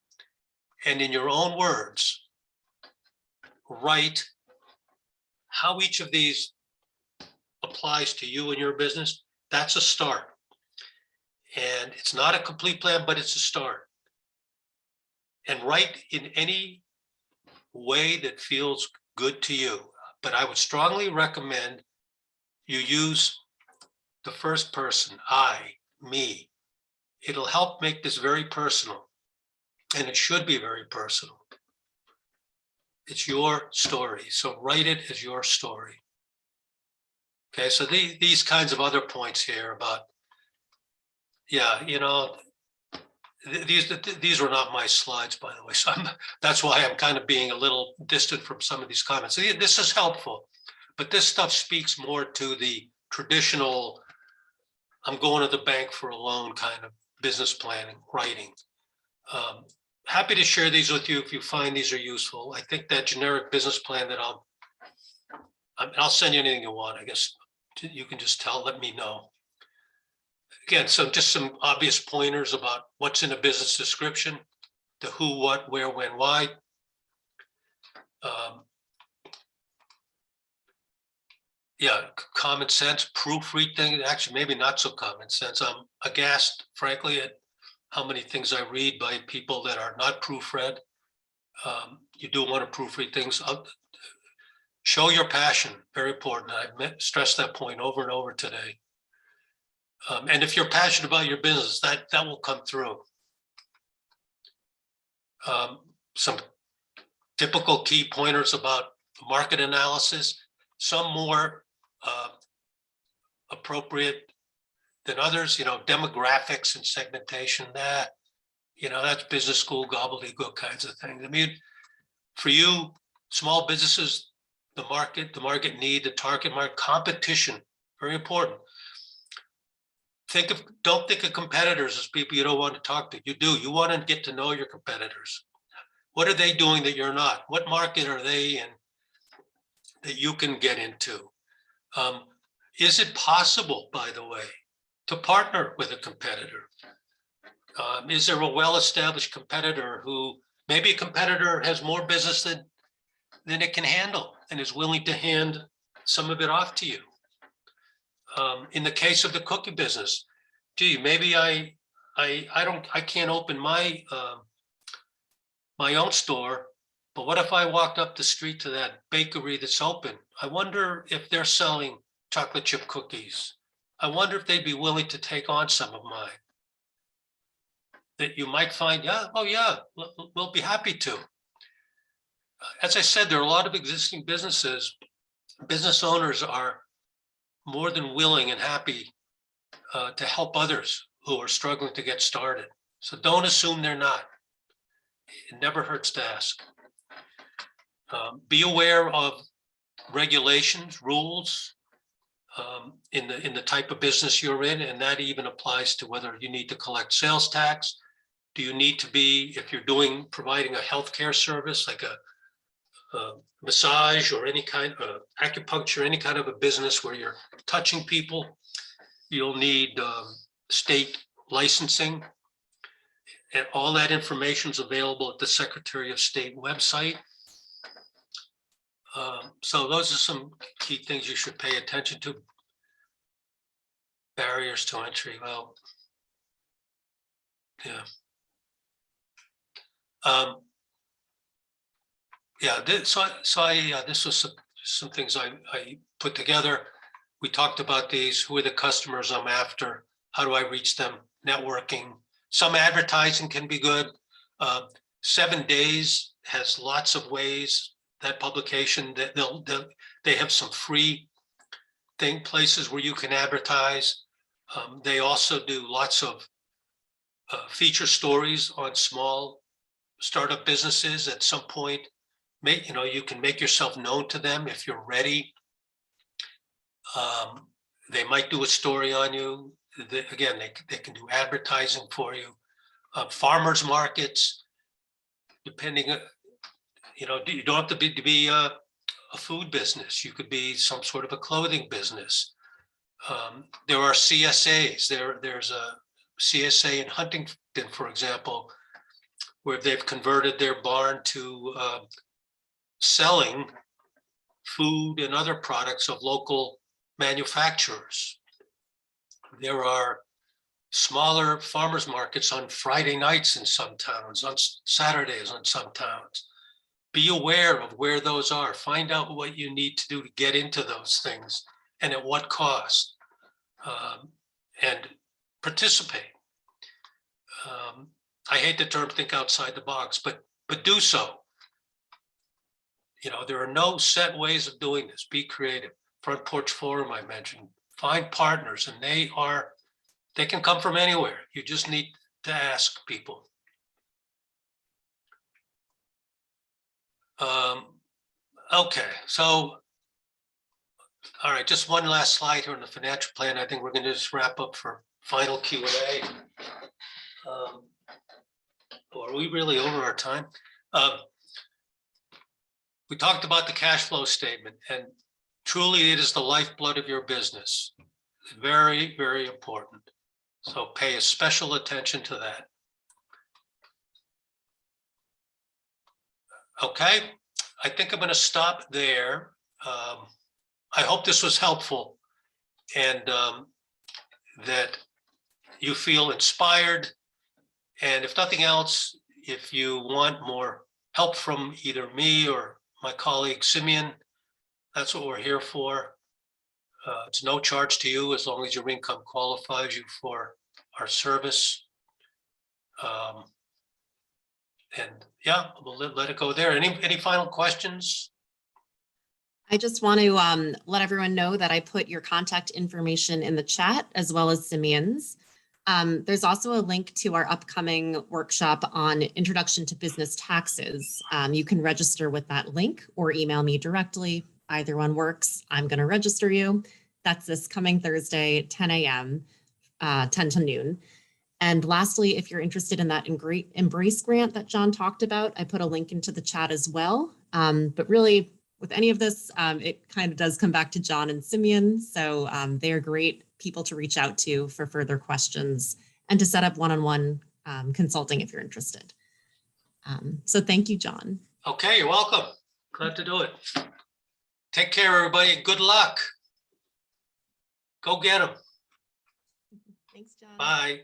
and in your own words, write how each of these applies to you and your business, that's a start. And it's not a complete plan, but it's a start. And write in any way that feels good to you. But I would strongly recommend you use the first person, I, me. It'll help make this very personal, and it should be very personal. It's your story, so write it as your story. Okay, so these kinds of other points here about, these were not my slides, by the way, so that's why I'm kind of being a little distant from some of these comments. So this is helpful, but this stuff speaks more to the traditional, I'm going to the bank for a loan kind of business planning, writing. Happy to share these with you if you find these are useful. I think that generic business plan that I'll send you anything you want. I guess you can just let me know. Again, just some obvious pointers about what's in a business description, the who, what, where, when, why. Common sense, proofread things. Actually, maybe not so common sense. I'm aghast, frankly, at how many things I read by people that are not proofread. You do want to proofread things. Show your passion, very important. I've stressed that point over and over today. And if you're passionate about your business, that will come through. Some typical key pointers about market analysis, some more appropriate than others, demographics and segmentation, that's business school gobbledygook kinds of things. I mean, for you, small businesses, the market need, the target market, competition, very important. Don't think of competitors as people you don't want to talk to. You do. You want to get to know your competitors. What are they doing that you're not? What market are they in that you can get into? Is it possible, by the way, to partner with a competitor? Is there a well-established competitor who, maybe a competitor has more business than it can handle and is willing to hand some of it off to you? In the case of the cookie business, gee, maybe I can't open my own store, but what if I walked up the street to that bakery that's open? I wonder if they're selling chocolate chip cookies. I wonder if they'd be willing to take on some of mine. That you might find, we'll be happy to. As I said, there are a lot of existing businesses. Business owners are more than willing and happy to help others who are struggling to get started. So don't assume they're not. It never hurts to ask. Be aware of regulations, rules in the type of business you're in, and that even applies to whether you need to collect sales tax. Do you need to be, if you're providing a healthcare service like a massage or any kind of acupuncture, any kind of a business where you're touching people, you'll need state licensing. And all that information is available at the Secretary of State website. So those are some key things you should pay attention to. Barriers to entry, well, yeah. This was some things I put together. We talked about these. Who are the customers I'm after? How do I reach them? Networking. Some advertising can be good. 7 Days has lots of ways. That publication, that they have some free places where you can advertise. They also do lots of feature stories on small startup businesses. At some point, you can make yourself known to them if you're ready. They might do a story on you. They can do advertising for you. Farmers markets, depending, you don't have to be a food business. You could be some sort of a clothing business. There are CSAs. There's a CSA in Huntington, for example, where they've converted their barn to selling food and other products of local manufacturers. There are smaller farmers markets on Friday nights in some towns, on Saturdays in some towns. Be aware of where those are. Find out what you need to do to get into those things and at what cost, and participate. I hate the term think outside the box, but do so. There are no set ways of doing this. Be creative. Front Porch Forum I mentioned. Find partners, and they can come from anywhere. You just need to ask people. Okay, so, all right, just one last slide here on the financial plan. I think we're going to just wrap up for final Q&A. Are we really over our time? We talked about the cash flow statement, and truly it is the lifeblood of your business. Very, very important. So pay a special attention to that. Okay, I think I'm going to stop there. I hope this was helpful and that you feel inspired. And if nothing else, if you want more help from either me or my colleague Simeon, that's what we're here for. It's no charge to you as long as your income qualifies you for our service. And yeah, we'll let it go there. Any final questions? I just want to let everyone know that I put your contact information in the chat as well as Simeon's. There's also a link to our upcoming workshop on Introduction to Business Taxes. You can register with that link or email me directly. Either one works. I'm going to register you. That's this coming Thursday, 10 a.m., 10 to noon. And lastly, if you're interested in that Embrace grant that John talked about, I put a link into the chat as well. But really, with any of this, it kind of does come back to John and Simeon. So they are great people to reach out to for further questions and to set up one-on-one consulting if you're interested. So thank you, John. Okay, you're welcome. Glad to do it. Take care, everybody. Good luck. Go get them. Thanks, John. Bye.